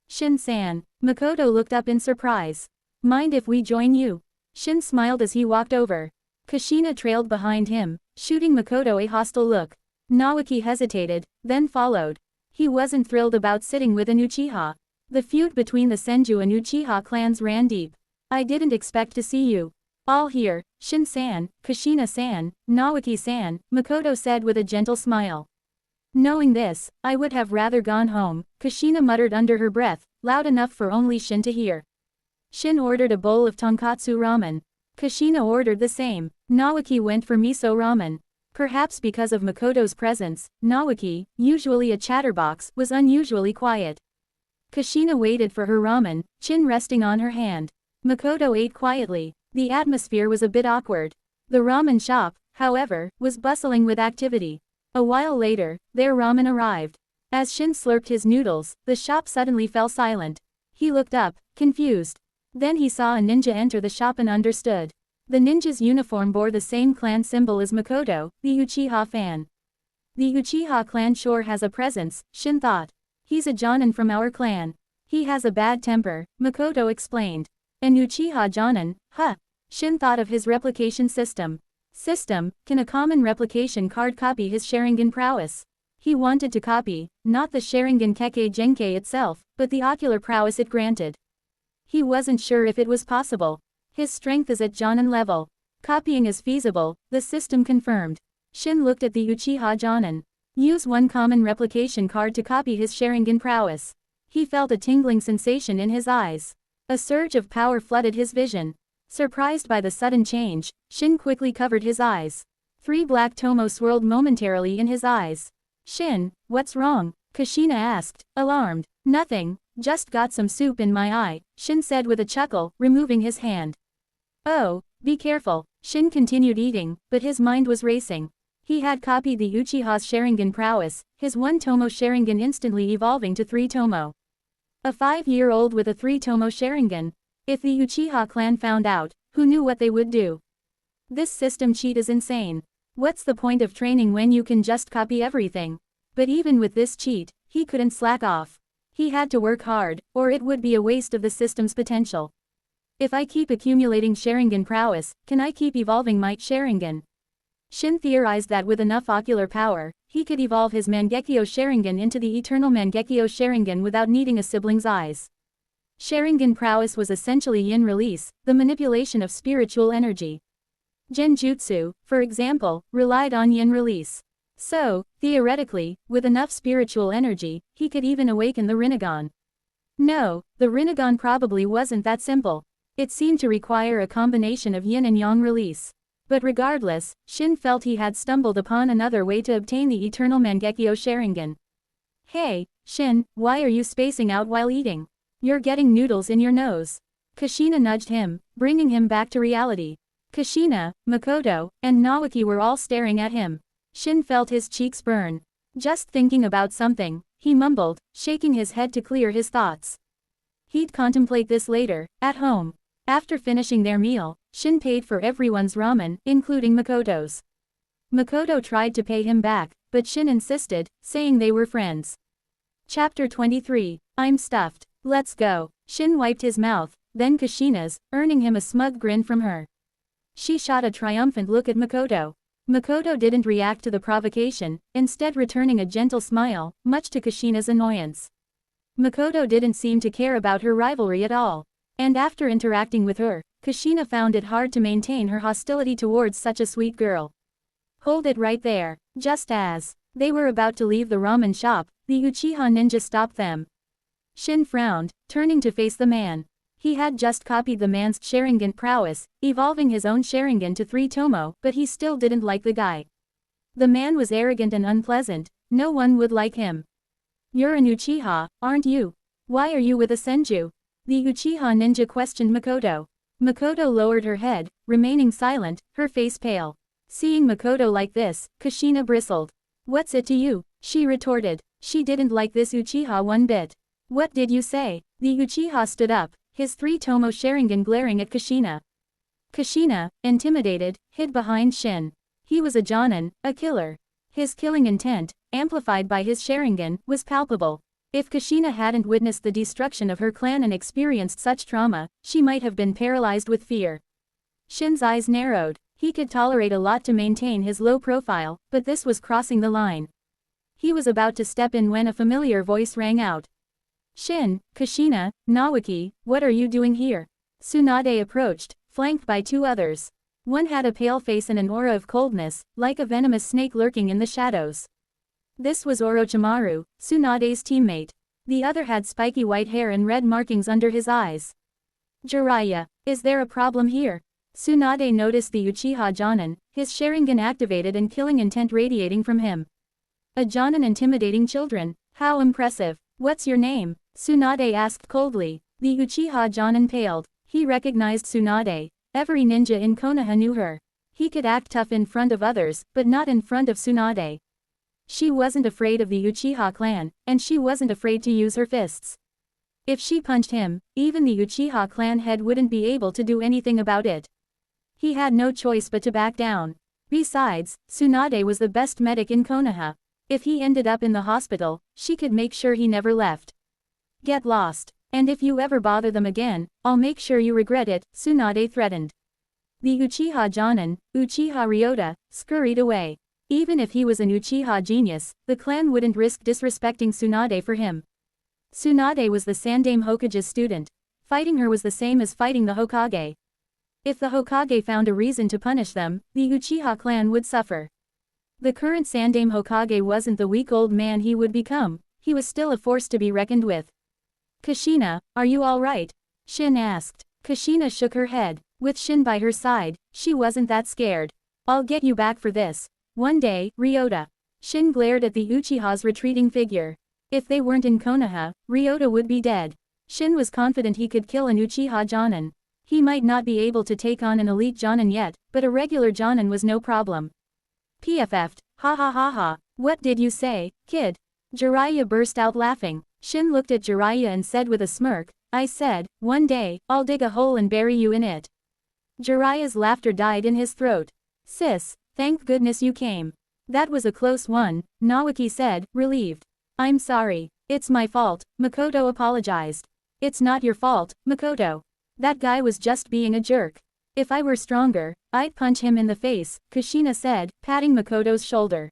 Shin-san. Makoto looked up in surprise. Mind if we join you? Shin smiled as he walked over. Kushina trailed behind him, shooting Makoto a hostile look. Naoki hesitated, then followed. He wasn't thrilled about sitting with an Uchiha. The feud between the Senju and Uchiha clans ran deep. I didn't expect to see you all here, Shin-san, Kushina-san, Naoki-san, Makoto said with a gentle smile. Knowing this, I would have rather gone home, Kushina muttered under her breath, loud enough for only Shin to hear. Shin ordered a bowl of tonkatsu ramen. Kushina ordered the same. Naoki went for miso ramen. Perhaps because of Makoto's presence, Naoki, usually a chatterbox, was unusually quiet. Kushina waited for her ramen, chin resting on her hand. Makoto ate quietly. The atmosphere was a bit awkward. The ramen shop, however, was bustling with activity. A while later, their ramen arrived. As Shin slurped his noodles, the shop suddenly fell silent. He looked up, confused. Then he saw a ninja enter the shop and understood. The ninja's uniform bore the same clan symbol as Makoto, the Uchiha fan. The Uchiha clan sure has a presence, Shin thought. He's a Jonin from our clan. He has a bad temper, Makoto explained. An Uchiha Jonin, huh? Shin thought of his replication system. Can a common replication card copy his Sharingan prowess? He wanted to copy, not the Sharingan Kekkei Genkei itself, but the ocular prowess it granted. He wasn't sure if it was possible. His strength is at Jonin level. Copying is feasible, the system confirmed. Shin looked at the Uchiha Jonin. Use one common replication card to copy his Sharingan prowess. He felt a tingling sensation in his eyes. A surge of power flooded his vision. Surprised by the sudden change, Shin quickly covered his eyes. 3 black tomo swirled momentarily in his eyes. Shin, what's wrong? Kushina asked, alarmed. Nothing, just got some soup in my eye, Shin said with a chuckle, removing his hand. Oh, be careful. Shin continued eating, but his mind was racing. He had copied the Uchiha's Sharingan prowess, his 1 tomo Sharingan instantly evolving to 3 tomo. A 5-year-old with a 3 tomo Sharingan. If the Uchiha clan found out, who knew what they would do? This system cheat is insane. What's the point of training when you can just copy everything? But even with this cheat, he couldn't slack off. He had to work hard, or it would be a waste of the system's potential. If I keep accumulating Sharingan prowess, can I keep evolving my Sharingan? Shin theorized that with enough ocular power, he could evolve his Mangekyo Sharingan into the eternal Mangekyo Sharingan without needing a sibling's eyes. Sharingan prowess was essentially yin release, the manipulation of spiritual energy. Genjutsu, for example, relied on yin release. So, theoretically, with enough spiritual energy, he could even awaken the Rinnegan. No, the Rinnegan probably wasn't that simple. It seemed to require a combination of yin and yang release. But regardless, Shin felt he had stumbled upon another way to obtain the eternal Mangekyo Sharingan. Hey, Shin, why are you spacing out while eating? You're getting noodles in your nose. Kushina nudged him, bringing him back to reality. Kushina, Makoto, and Naoki were all staring at him. Shin felt his cheeks burn. Just thinking about something, he mumbled, shaking his head to clear his thoughts. He'd contemplate this later, at home. After finishing their meal, Shin paid for everyone's ramen, including Makoto's. Makoto tried to pay him back, but Shin insisted, saying they were friends. Chapter 23. I'm stuffed. Let's go. Shin wiped his mouth, then Kushina's, earning him a smug grin from her. She shot a triumphant look at Makoto. Makoto didn't react to the provocation, instead returning a gentle smile, much to Kushina's annoyance. Makoto didn't seem to care about her rivalry at all. And after interacting with her, Kushina found it hard to maintain her hostility towards such a sweet girl. Hold it right there. Just as they were about to leave the ramen shop, the Uchiha ninja stopped them. Shin frowned, turning to face the man. He had just copied the man's Sharingan prowess, evolving his own Sharingan to 3 Tomo, but he still didn't like the guy. The man was arrogant and unpleasant, no one would like him. You're an Uchiha, aren't you? Why are you with a Senju? The Uchiha ninja questioned Makoto. Makoto lowered her head, remaining silent, her face pale. Seeing Makoto like this, Kushina bristled. What's it to you? She retorted. She didn't like this Uchiha one bit. What did you say? The Uchiha stood up, his 3 Tomo Sharingan glaring at Kushina. Kushina, intimidated, hid behind Shin. He was a Jonin, a killer. His killing intent, amplified by his Sharingan, was palpable. If Kushina hadn't witnessed the destruction of her clan and experienced such trauma, she might have been paralyzed with fear. Shin's eyes narrowed. He could tolerate a lot to maintain his low profile, but this was crossing the line. He was about to step in when a familiar voice rang out. Shin, Kushina, Naoki, what are you doing here? Tsunade approached, flanked by 2 others. One had a pale face and an aura of coldness, like a venomous snake lurking in the shadows. This was Orochimaru, Tsunade's teammate. The other had spiky white hair and red markings under his eyes. Jiraiya, is there a problem here? Tsunade noticed the Uchiha Jonin, his Sharingan activated and killing intent radiating from him. A Jonin intimidating children, how impressive. What's your name? Tsunade asked coldly. The Uchiha Jonin paled. He recognized Tsunade. Every ninja in Konoha knew her. He could act tough in front of others, but not in front of Tsunade. She wasn't afraid of the Uchiha clan, and she wasn't afraid to use her fists. If she punched him, even the Uchiha clan head wouldn't be able to do anything about it. He had no choice but to back down. Besides, Tsunade was the best medic in Konoha. If he ended up in the hospital, she could make sure he never left. Get lost. And if you ever bother them again, I'll make sure you regret it, Tsunade threatened. The Uchiha Jonin, Uchiha Ryota, scurried away. Even if he was an Uchiha genius, the clan wouldn't risk disrespecting Tsunade for him. Tsunade was the Sandaime Hokage's student. Fighting her was the same as fighting the Hokage. If the Hokage found a reason to punish them, the Uchiha clan would suffer. The current Sandaime Hokage wasn't the weak old man he would become, he was still a force to be reckoned with. Kushina, are you alright? Shin asked. Kushina shook her head. With Shin by her side, she wasn't that scared. I'll get you back for this. One day, Ryota. Shin glared at the Uchiha's retreating figure. If they weren't in Konoha, Ryota would be dead. Shin was confident he could kill an Uchiha Jonin. He might not be able to take on an elite Jonin yet, but a regular Jonin was no problem. PFF'd, ha ha ha ha, what did you say, kid? Jiraiya burst out laughing. Shin looked at Jiraiya and said with a smirk, I said, one day, I'll dig a hole and bury you in it. Jiraiya's laughter died in his throat. Sis, thank goodness you came. That was a close one, Naoki said, relieved. I'm sorry. It's my fault, Makoto apologized. It's not your fault, Makoto. That guy was just being a jerk. If I were stronger, I'd punch him in the face, Kushina said, patting Makoto's shoulder.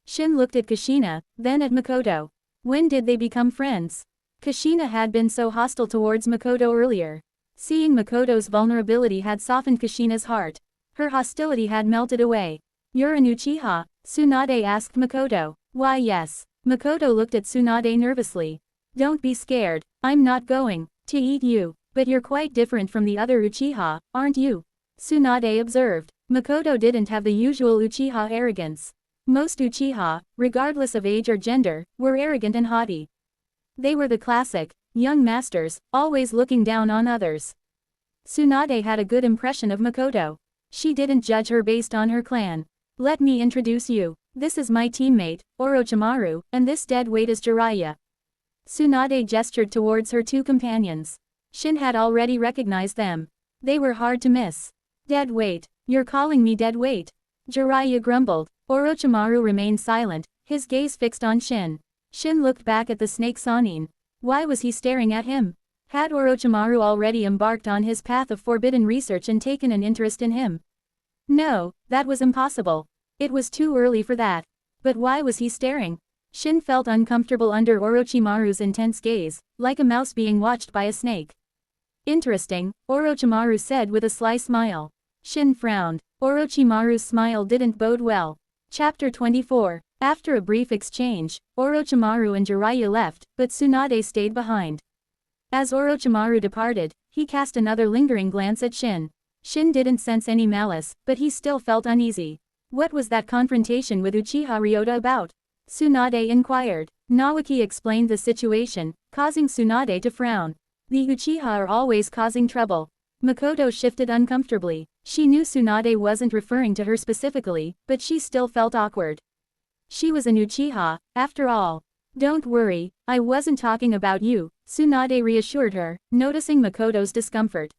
Shin looked at Kushina, then at Makoto. When did they become friends? Kushina had been so hostile towards Makoto earlier. Seeing Makoto's vulnerability had softened Kushina's heart. Her hostility had melted away. You're an Uchiha? Tsunade asked Makoto. Why yes. Makoto looked at Tsunade nervously. Don't be scared, I'm not going to eat you. But you're quite different from the other Uchiha, aren't you? Tsunade observed. Makoto didn't have the usual Uchiha arrogance. Most Uchiha, regardless of age or gender, were arrogant and haughty. They were the classic, young masters, always looking down on others. Tsunade had a good impression of Makoto. She didn't judge her based on her clan. Let me introduce you. This is my teammate, Orochimaru, and this dead weight is Jiraiya. Tsunade gestured towards her two companions. Shin had already recognized them. They were hard to miss. Dead weight. You're calling me dead weight? Jiraiya grumbled. Orochimaru remained silent, his gaze fixed on Shin. Shin looked back at the snake Sanin. Why was he staring at him? Had Orochimaru already embarked on his path of forbidden research and taken an interest in him? No, that was impossible. It was too early for that. But why was he staring? Shin felt uncomfortable under Orochimaru's intense gaze, like a mouse being watched by a snake. Interesting, Orochimaru said with a sly smile. Shin frowned. Orochimaru's smile didn't bode well. Chapter 24. After a brief exchange, Orochimaru and Jiraiya left, but Tsunade stayed behind. As Orochimaru departed, he cast another lingering glance at Shin. Shin didn't sense any malice, but he still felt uneasy. What was that confrontation with Uchiha Ryota about? Tsunade inquired. Naoki explained the situation, causing Tsunade to frown. The Uchiha are always causing trouble. Makoto shifted uncomfortably. She knew Tsunade wasn't referring to her specifically, but she still felt awkward. She was an Uchiha, after all. Don't worry, I wasn't talking about you, Tsunade reassured her, noticing Makoto's discomfort.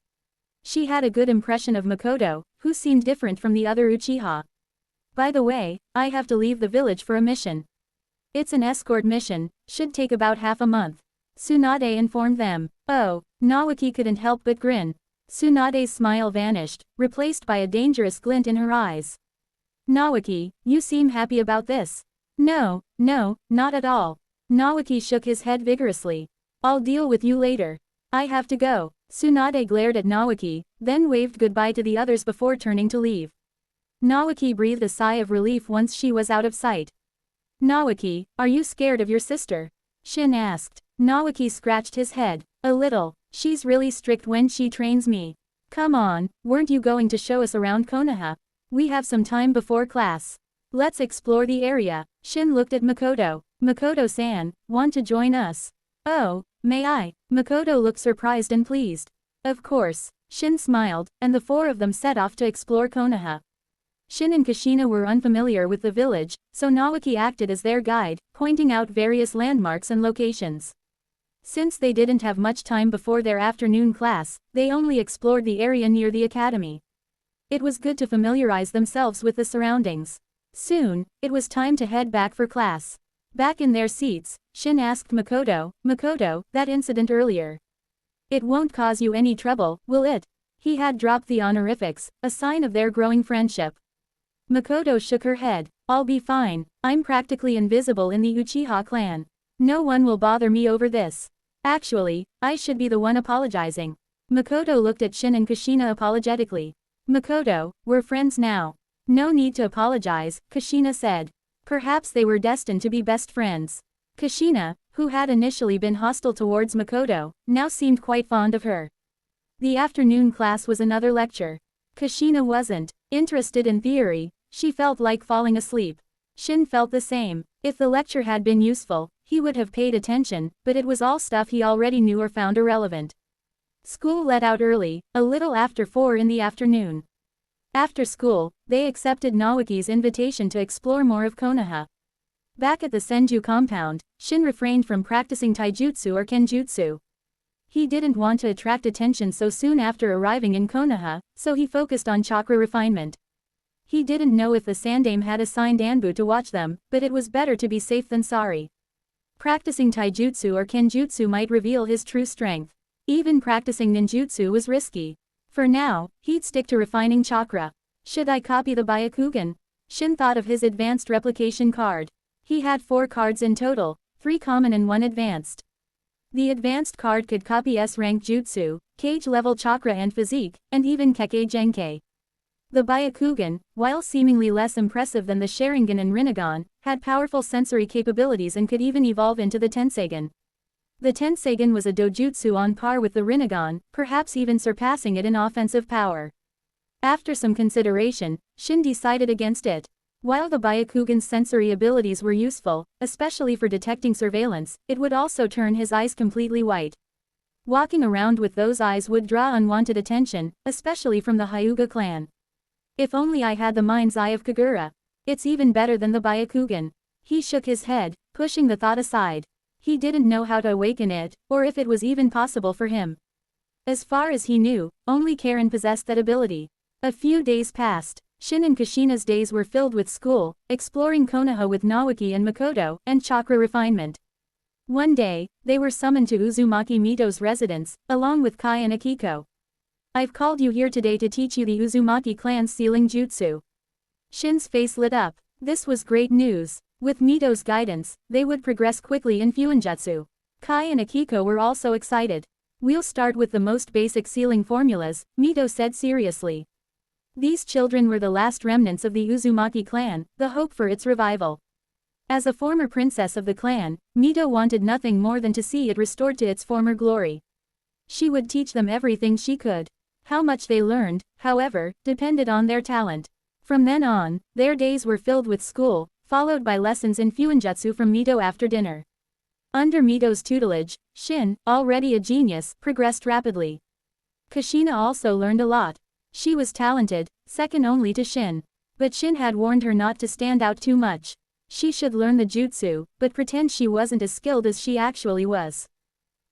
She had a good impression of Makoto, who seemed different from the other Uchiha. By the way, I have to leave the village for a mission. It's an escort mission, should take about half a month. Tsunade informed them. Oh, Naoki couldn't help but grin. Tsunade's smile vanished, replaced by a dangerous glint in her eyes. Naoki, you seem happy about this. No, not at all. Naoki shook his head vigorously. I'll deal with you later. I have to go. Tsunade glared at Naoki, then waved goodbye to the others before turning to leave. Naoki breathed a sigh of relief once she was out of sight. Naoki, are you scared of your sister? Shin asked. Naoki scratched his head. A little. She's really strict when she trains me. Come on, weren't you going to show us around Konoha? We have some time before class. Let's explore the area. Shin looked at Makoto. Makoto-san, want to join us? Oh, may I? Makoto looked surprised and pleased. Of course. Shin smiled, and the four of them set off to explore Konoha. Shin and Kushina were unfamiliar with the village, so Naoki acted as their guide, pointing out various landmarks and locations. Since they didn't have much time before their afternoon class, they only explored the area near the academy. It was good to familiarize themselves with the surroundings. Soon, it was time to head back for class. Back in their seats, Shin asked Makoto, that incident earlier. It won't cause you any trouble, will it? He had dropped the honorifics, a sign of their growing friendship. Makoto shook her head. I'll be fine, I'm practically invisible in the Uchiha clan. No one will bother me over this. Actually, I should be the one apologizing. Makoto looked at Shin and Kushina apologetically. Makoto, we're friends now. No need to apologize, Kushina said. Perhaps they were destined to be best friends. Kushina, who had initially been hostile towards Makoto, now seemed quite fond of her. The afternoon class was another lecture. Kushina wasn't interested in theory, she felt like falling asleep. Shin felt the same. If the lecture had been useful, he would have paid attention, but it was all stuff he already knew or found irrelevant. School let out early, a little after 4 in the afternoon. After school, they accepted Naoki's invitation to explore more of Konoha. Back at the Senju compound, Shin refrained from practicing taijutsu or kenjutsu. He didn't want to attract attention so soon after arriving in Konoha, so he focused on chakra refinement. He didn't know if the Sandaime had assigned Anbu to watch them, but it was better to be safe than sorry. Practicing taijutsu or kenjutsu might reveal his true strength. Even practicing ninjutsu was risky. For now, he'd stick to refining chakra. Should I copy the Byakugan? Shin thought of his advanced replication card. He had 4 cards in total, 3 common and 1 advanced. The advanced card could copy S-rank jutsu, cage level chakra and physique, and even Kekkei Genkai. The Byakugan, while seemingly less impressive than the Sharingan and Rinnegan, had powerful sensory capabilities and could even evolve into the Tenseigan. The Tenseigan was a dojutsu on par with the Rinnegan, perhaps even surpassing it in offensive power. After some consideration, Shin decided against it. While the Byakugan's sensory abilities were useful, especially for detecting surveillance, it would also turn his eyes completely white. Walking around with those eyes would draw unwanted attention, especially from the Hyuga clan. If only I had the mind's eye of Kagura. It's even better than the Byakugan. He shook his head, pushing the thought aside. He didn't know how to awaken it, or if it was even possible for him. As far as he knew, only Karen possessed that ability. A few days passed. Shin and Kushina's days were filled with school, exploring Konoha with Naoki and Makoto, and chakra refinement. One day, they were summoned to Uzumaki Mito's residence, along with Kai and Akiko. I've called you here today to teach you the Uzumaki clan's sealing jutsu. Shin's face lit up. This was great news. With Mito's guidance, they would progress quickly in Fuinjutsu. Kai and Akiko were also excited. We'll start with the most basic sealing formulas, Mito said seriously. These children were the last remnants of the Uzumaki clan, the hope for its revival. As a former princess of the clan, Mito wanted nothing more than to see it restored to its former glory. She would teach them everything she could. How much they learned, however, depended on their talent. From then on, their days were filled with school, followed by lessons in Fuinjutsu from Mito after dinner. Under Mito's tutelage, Shin, already a genius, progressed rapidly. Kushina also learned a lot. She was talented, second only to Shin. But Shin had warned her not to stand out too much. She should learn the jutsu, but pretend she wasn't as skilled as she actually was.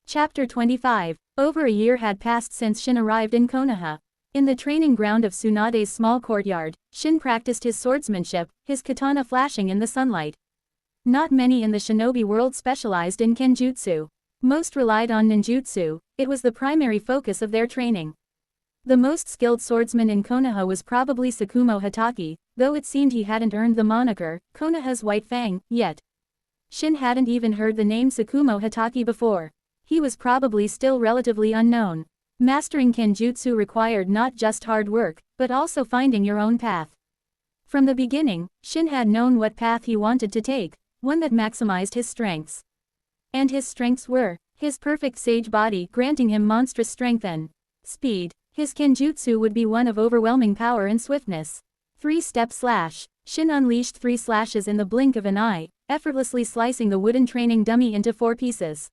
Chapter 25. Over a year had passed since Shin arrived in Konoha. In the training ground of Tsunade's small courtyard, Shin practiced his swordsmanship, his katana flashing in the sunlight. Not many in the shinobi world specialized in kenjutsu. Most relied on ninjutsu. It was the primary focus of their training. The most skilled swordsman in Konoha was probably Tsukumo Hatake, though it seemed he hadn't earned the moniker, Konoha's White Fang, yet. Shin hadn't even heard the name Tsukumo Hatake before. He was probably still relatively unknown. Mastering kenjutsu required not just hard work, but also finding your own path. From the beginning, Shin had known what path he wanted to take, one that maximized his strengths. And his strengths were, his perfect sage body granting him monstrous strength and speed. His kenjutsu would be one of overwhelming power and swiftness. 3-step slash. Shin unleashed 3 slashes in the blink of an eye, effortlessly slicing the wooden training dummy into 4 pieces.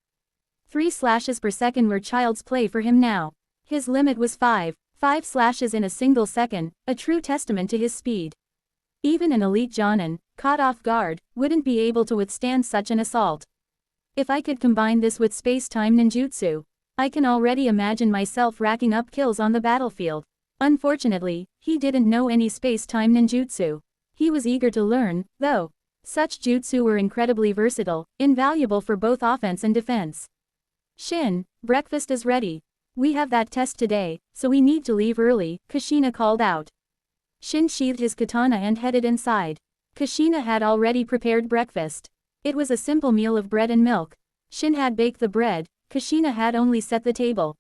3 slashes per second were child's play for him now. His limit was 5 slashes in a single second, a true testament to his speed. Even an elite Jonin, caught off guard, wouldn't be able to withstand such an assault. If I could combine this with space-time ninjutsu, I can already imagine myself racking up kills on the battlefield. Unfortunately, he didn't know any space-time ninjutsu. He was eager to learn, though. Such jutsu were incredibly versatile, invaluable for both offense and defense. Shin, breakfast is ready. We have that test today, so we need to leave early, Kushina called out. Shin sheathed his katana and headed inside. Kushina had already prepared breakfast. It was a simple meal of bread and milk. Shin had baked the bread, Kushina had only set the table.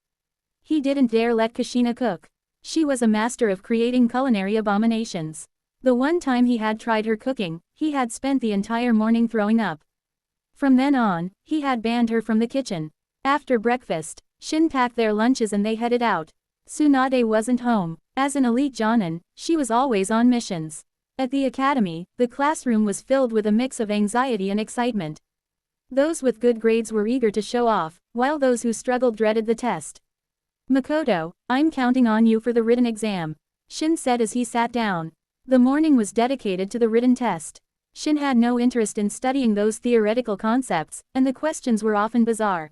He didn't dare let Kushina cook. She was a master of creating culinary abominations. The one time he had tried her cooking, he had spent the entire morning throwing up. From then on, he had banned her from the kitchen. After breakfast, Shin packed their lunches and they headed out. Tsunade wasn't home. As an elite Jonin, she was always on missions. At the academy, the classroom was filled with a mix of anxiety and excitement. Those with good grades were eager to show off, while those who struggled dreaded the test. Makoto, I'm counting on you for the written exam, Shin said as he sat down. The morning was dedicated to the written test. Shin had no interest in studying those theoretical concepts, and the questions were often bizarre.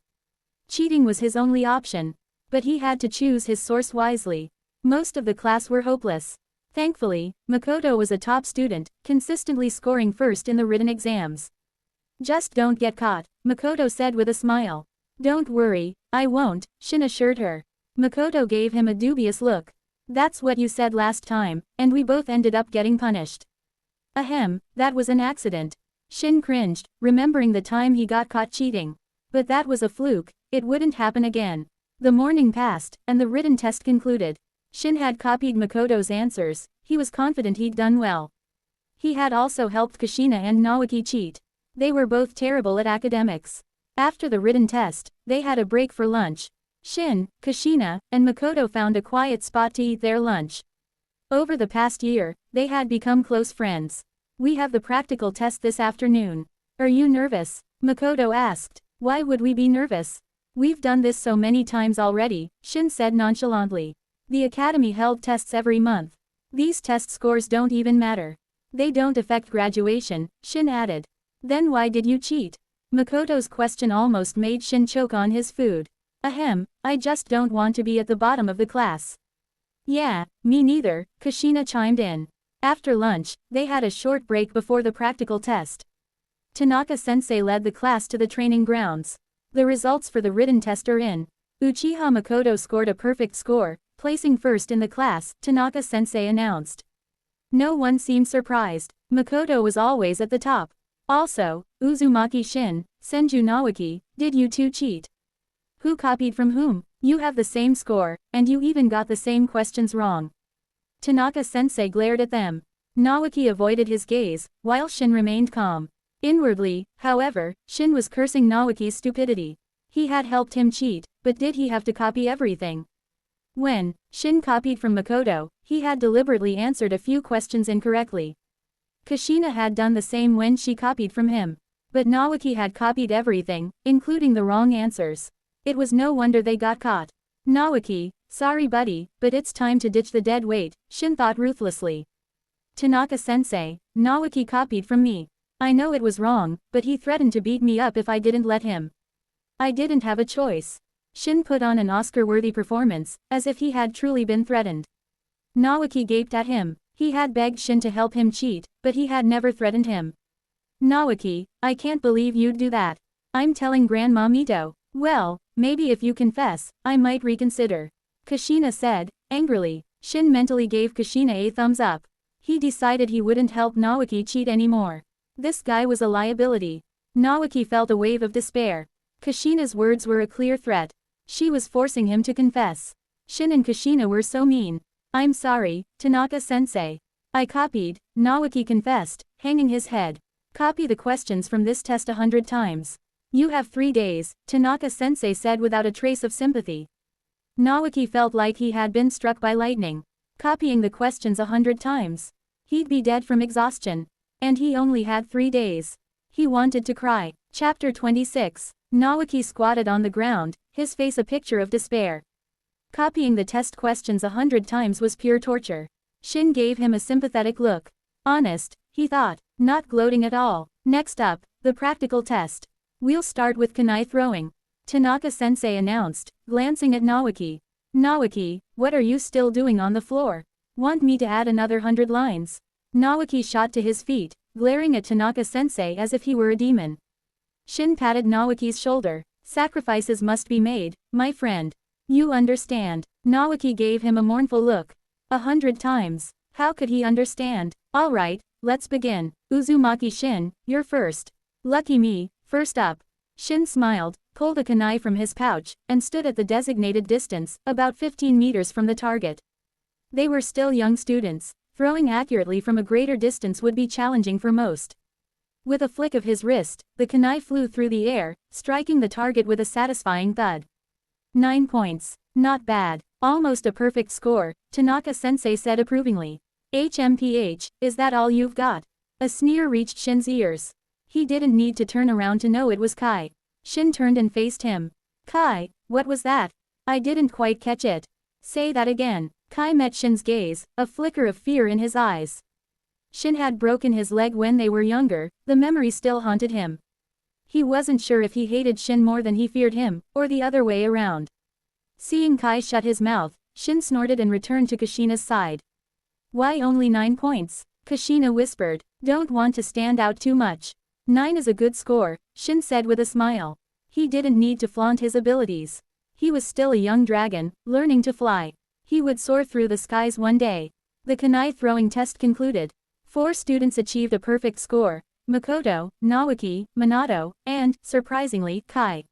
Cheating was his only option. But he had to choose his source wisely. Most of the class were hopeless. Thankfully, Makoto was a top student, consistently scoring first in the written exams. Just don't get caught, Makoto said with a smile. Don't worry, I won't, Shin assured her. Makoto gave him a dubious look. That's what you said last time, and we both ended up getting punished. Ahem, that was an accident. Shin cringed, remembering the time he got caught cheating. But that was a fluke, it wouldn't happen again. The morning passed, and the written test concluded. Shin had copied Makoto's answers, he was confident he'd done well. He had also helped Kushina and Naoki cheat. They were both terrible at academics. After the written test, they had a break for lunch. Shin, Kushina, and Makoto found a quiet spot to eat their lunch. Over the past year, they had become close friends. We have the practical test this afternoon. Are you nervous? Makoto asked. Why would we be nervous? We've done this so many times already, Shin said nonchalantly. The academy held tests every month. These test scores don't even matter. They don't affect graduation, Shin added. Then why did you cheat? Makoto's question almost made Shin choke on his food. Ahem, I just don't want to be at the bottom of the class. Yeah, me neither, Kushina chimed in. After lunch, they had a short break before the practical test. Tanaka-sensei led the class to the training grounds. The results for the written test are in. Uchiha Makoto scored a perfect score, placing first in the class, Tanaka-sensei announced. No one seemed surprised. Makoto was always at the top. Also, Uzumaki Shin, Senju Naoki, did you two cheat? Who copied from whom? You have the same score, and you even got the same questions wrong. Tanaka-sensei glared at them. Naoki avoided his gaze, while Shin remained calm. Inwardly, however, Shin was cursing Naoki's stupidity. He had helped him cheat, but did he have to copy everything? When Shin copied from Makoto, he had deliberately answered a few questions incorrectly. Kushina had done the same when she copied from him. But Naoki had copied everything, including the wrong answers. It was no wonder they got caught. Naoki, sorry buddy, but it's time to ditch the dead weight, Shin thought ruthlessly. Tanaka-sensei, Naoki copied from me. I know it was wrong, but he threatened to beat me up if I didn't let him. I didn't have a choice. Shin put on an Oscar-worthy performance, as if he had truly been threatened. Naoki gaped at him. He had begged Shin to help him cheat, but he had never threatened him. Naoki, I can't believe you'd do that. I'm telling Grandma Mito. Well, maybe if you confess, I might reconsider. Kushina said, angrily. Shin mentally gave Kushina a thumbs up. He decided he wouldn't help Naoki cheat anymore. This guy was a liability. Naoki felt a wave of despair. Kushina's words were a clear threat. She was forcing him to confess. Shin and Kushina were so mean. I'm sorry, Tanaka-sensei. I copied, Naoki confessed, hanging his head. Copy the questions from this test 100 times. You have 3 days, Tanaka-sensei said without a trace of sympathy. Naoki felt like he had been struck by lightning. Copying the questions 100 times. He'd be dead from exhaustion. And he only had 3 days. He wanted to cry. Chapter 26. Naoki squatted on the ground, his face a picture of despair. Copying the test questions 100 times was pure torture. Shin gave him a sympathetic look. Honest, he thought, not gloating at all. Next up, the practical test. We'll start with kunai throwing. Tanaka-sensei announced, glancing at Naoki. Naoki, what are you still doing on the floor? Want me to add another 100 lines? Naoki shot to his feet, glaring at Tanaka-sensei as if he were a demon. Shin patted Naoki's shoulder. Sacrifices must be made, my friend. You understand. Naoki gave him a mournful look. 100 times. How could he understand? All right, let's begin. Uzumaki Shin, you're first. Lucky me, first up. Shin smiled, pulled a kunai from his pouch, and stood at the designated distance, about 15 meters from the target. They were still young students. Throwing accurately from a greater distance would be challenging for most. With a flick of his wrist, the kunai flew through the air, striking the target with a satisfying thud. 9 points. Not bad. Almost a perfect score, Tanaka-sensei said approvingly. HMPH, is that all you've got? A sneer reached Shin's ears. He didn't need to turn around to know it was Kai. Shin turned and faced him. Kai, what was that? I didn't quite catch it. Say that again. Kai met Shin's gaze, a flicker of fear in his eyes. Shin had broken his leg when they were younger, the memory still haunted him. He wasn't sure if he hated Shin more than he feared him, or the other way around. Seeing Kai shut his mouth, Shin snorted and returned to Kushina's side. Why only 9 points? Kushina whispered. Don't want to stand out too much. 9 is a good score, Shin said with a smile. He didn't need to flaunt his abilities. He was still a young dragon, learning to fly. He would soar through the skies one day. The kunai throwing test concluded. 4 students achieved a perfect score: Makoto, Naoki, Minato, and, surprisingly, Kai.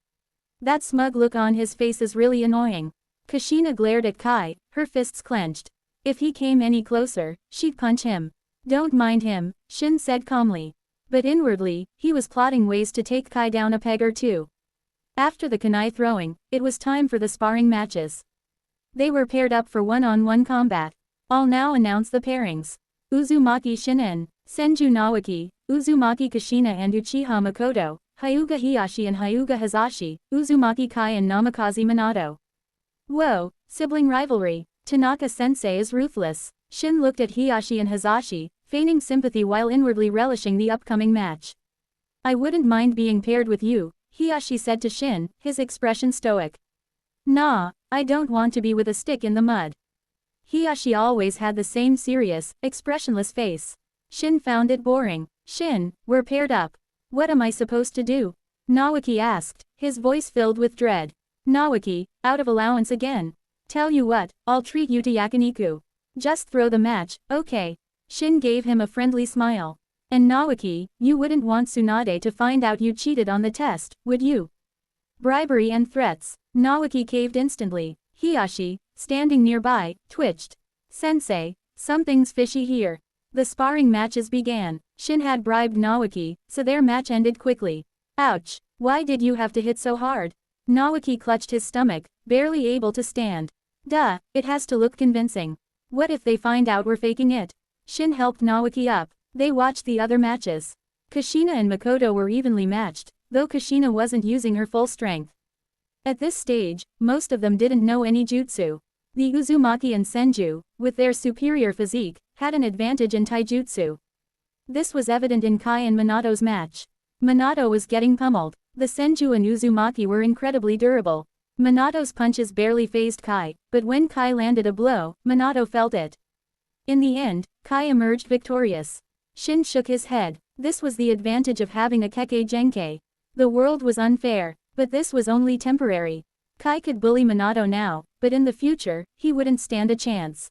That smug look on his face is really annoying. Kushina glared at Kai, her fists clenched. If he came any closer, she'd punch him. Don't mind him, Shin said calmly. But inwardly, he was plotting ways to take Kai down a peg or two. After the kunai throwing, it was time for the sparring matches. They were paired up for one-on-one combat. I'll now announce the pairings. Uzumaki Shinen, Senju Naoki, Uzumaki Kushina and Uchiha Makoto, Hyuga Hiyashi and Hyuga Hazashi, Uzumaki Kai and Namikaze Minato. Whoa, sibling rivalry. Tanaka-sensei is ruthless. Shin looked at Hiyashi and Hazashi, feigning sympathy while inwardly relishing the upcoming match. I wouldn't mind being paired with you, Hiyashi said to Shin, his expression stoic. Nah, I don't want to be with a stick in the mud. Hiyashi always had the same serious, expressionless face. Shin found it boring. Shin, we're paired up. What am I supposed to do? Naoki asked, his voice filled with dread. Naoki, out of allowance again. Tell you what, I'll treat you to yakiniku. Just throw the match, okay. Shin gave him a friendly smile. And Naoki, you wouldn't want Tsunade to find out you cheated on the test, would you? Bribery and threats. Naoki caved instantly. Hiyashi, standing nearby, twitched. Sensei, something's fishy here. The sparring matches began. Shin had bribed Naoki, so their match ended quickly. Ouch, why did you have to hit so hard? Naoki clutched his stomach, barely able to stand. Duh, it has to look convincing. What if they find out we're faking it? Shin helped Naoki up. They watched the other matches. Kushina and Makoto were evenly matched, though Kushina wasn't using her full strength. At this stage, most of them didn't know any jutsu. The Uzumaki and Senju, with their superior physique, had an advantage in taijutsu. This was evident in Kai and Minato's match. Minato was getting pummeled. The Senju and Uzumaki were incredibly durable. Minato's punches barely phased Kai, but when Kai landed a blow, Minato felt it. In the end, Kai emerged victorious. Shin shook his head. This was the advantage of having a Kekkei Genkei. The world was unfair, but this was only temporary. Kai could bully Minato now, but in the future, he wouldn't stand a chance.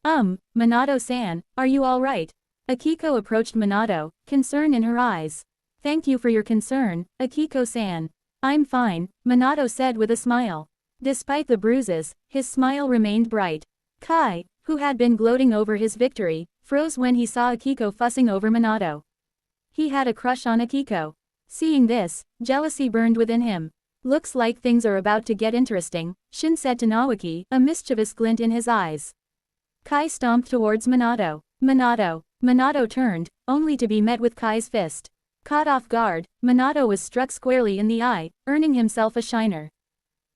Minato-san, are you alright? Akiko approached Minato, concern in her eyes. Thank you for your concern, Akiko-san. I'm fine, Minato said with a smile. Despite the bruises, his smile remained bright. Kai, who had been gloating over his victory, froze when he saw Akiko fussing over Minato. He had a crush on Akiko. Seeing this, jealousy burned within him. Looks like things are about to get interesting, Shin said to Naoki, a mischievous glint in his eyes. Kai stomped towards Minato. Minato turned, only to be met with Kai's fist. Caught off guard, Minato was struck squarely in the eye, earning himself a shiner.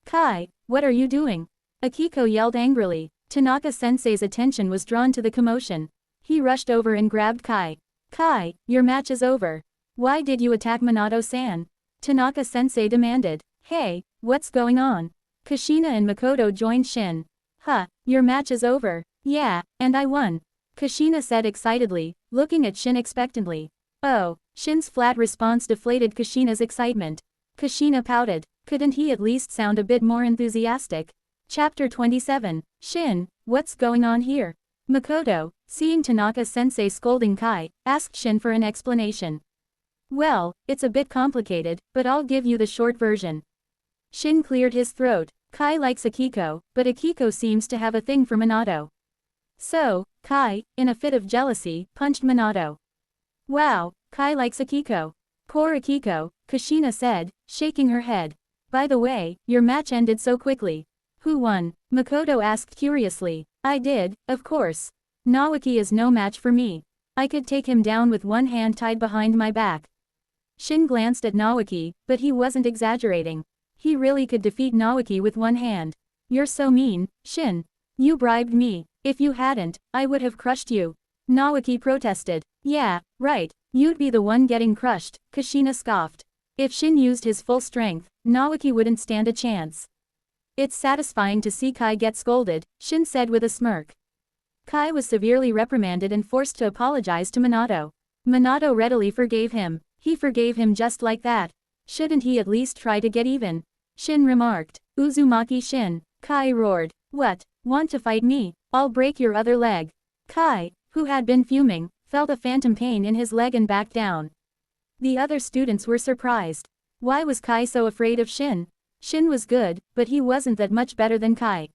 Kai, what are you doing? Akiko yelled angrily. Tanaka-sensei's attention was drawn to the commotion. He rushed over and grabbed Kai. Kai, your match is over. Why did you attack Minato-san? Tanaka-sensei demanded. Hey, what's going on? Kushina and Makoto joined Shin. Your match is over. Yeah, and I won. Kushina said excitedly, looking at Shin expectantly. Oh, Shin's flat response deflated Kushina's excitement. Kushina pouted. Couldn't he at least sound a bit more enthusiastic? Chapter 27. Shin, what's going on here? Makoto, seeing Tanaka-sensei scolding Kai, asked Shin for an explanation. Well, it's a bit complicated, but I'll give you the short version. Shin cleared his throat. Kai likes Akiko, but Akiko seems to have a thing for Minato. So, Kai, in a fit of jealousy, punched Minato. Wow, Kai likes Akiko. Poor Akiko, Kushina said, shaking her head. By the way, your match ended so quickly. Who won? Makoto asked curiously. I did, of course. Naoki is no match for me. I could take him down with one hand tied behind my back. Shin glanced at Naoki, but he wasn't exaggerating. He really could defeat Naoki with one hand. You're so mean, Shin. You bribed me. If you hadn't, I would have crushed you. Naoki protested. Yeah, right, you'd be the one getting crushed, Kushina scoffed. If Shin used his full strength, Naoki wouldn't stand a chance. It's satisfying to see Kai get scolded, Shin said with a smirk. Kai was severely reprimanded and forced to apologize to Minato. Minato readily forgave him. He forgave him just like that. Shouldn't he at least try to get even? Shin remarked. Uzumaki Shin. Kai roared. What, want to fight me? I'll break your other leg. Kai, who had been fuming, felt a phantom pain in his leg and backed down. The other students were surprised. Why was Kai so afraid of Shin? Shin was good, but he wasn't that much better than Kai.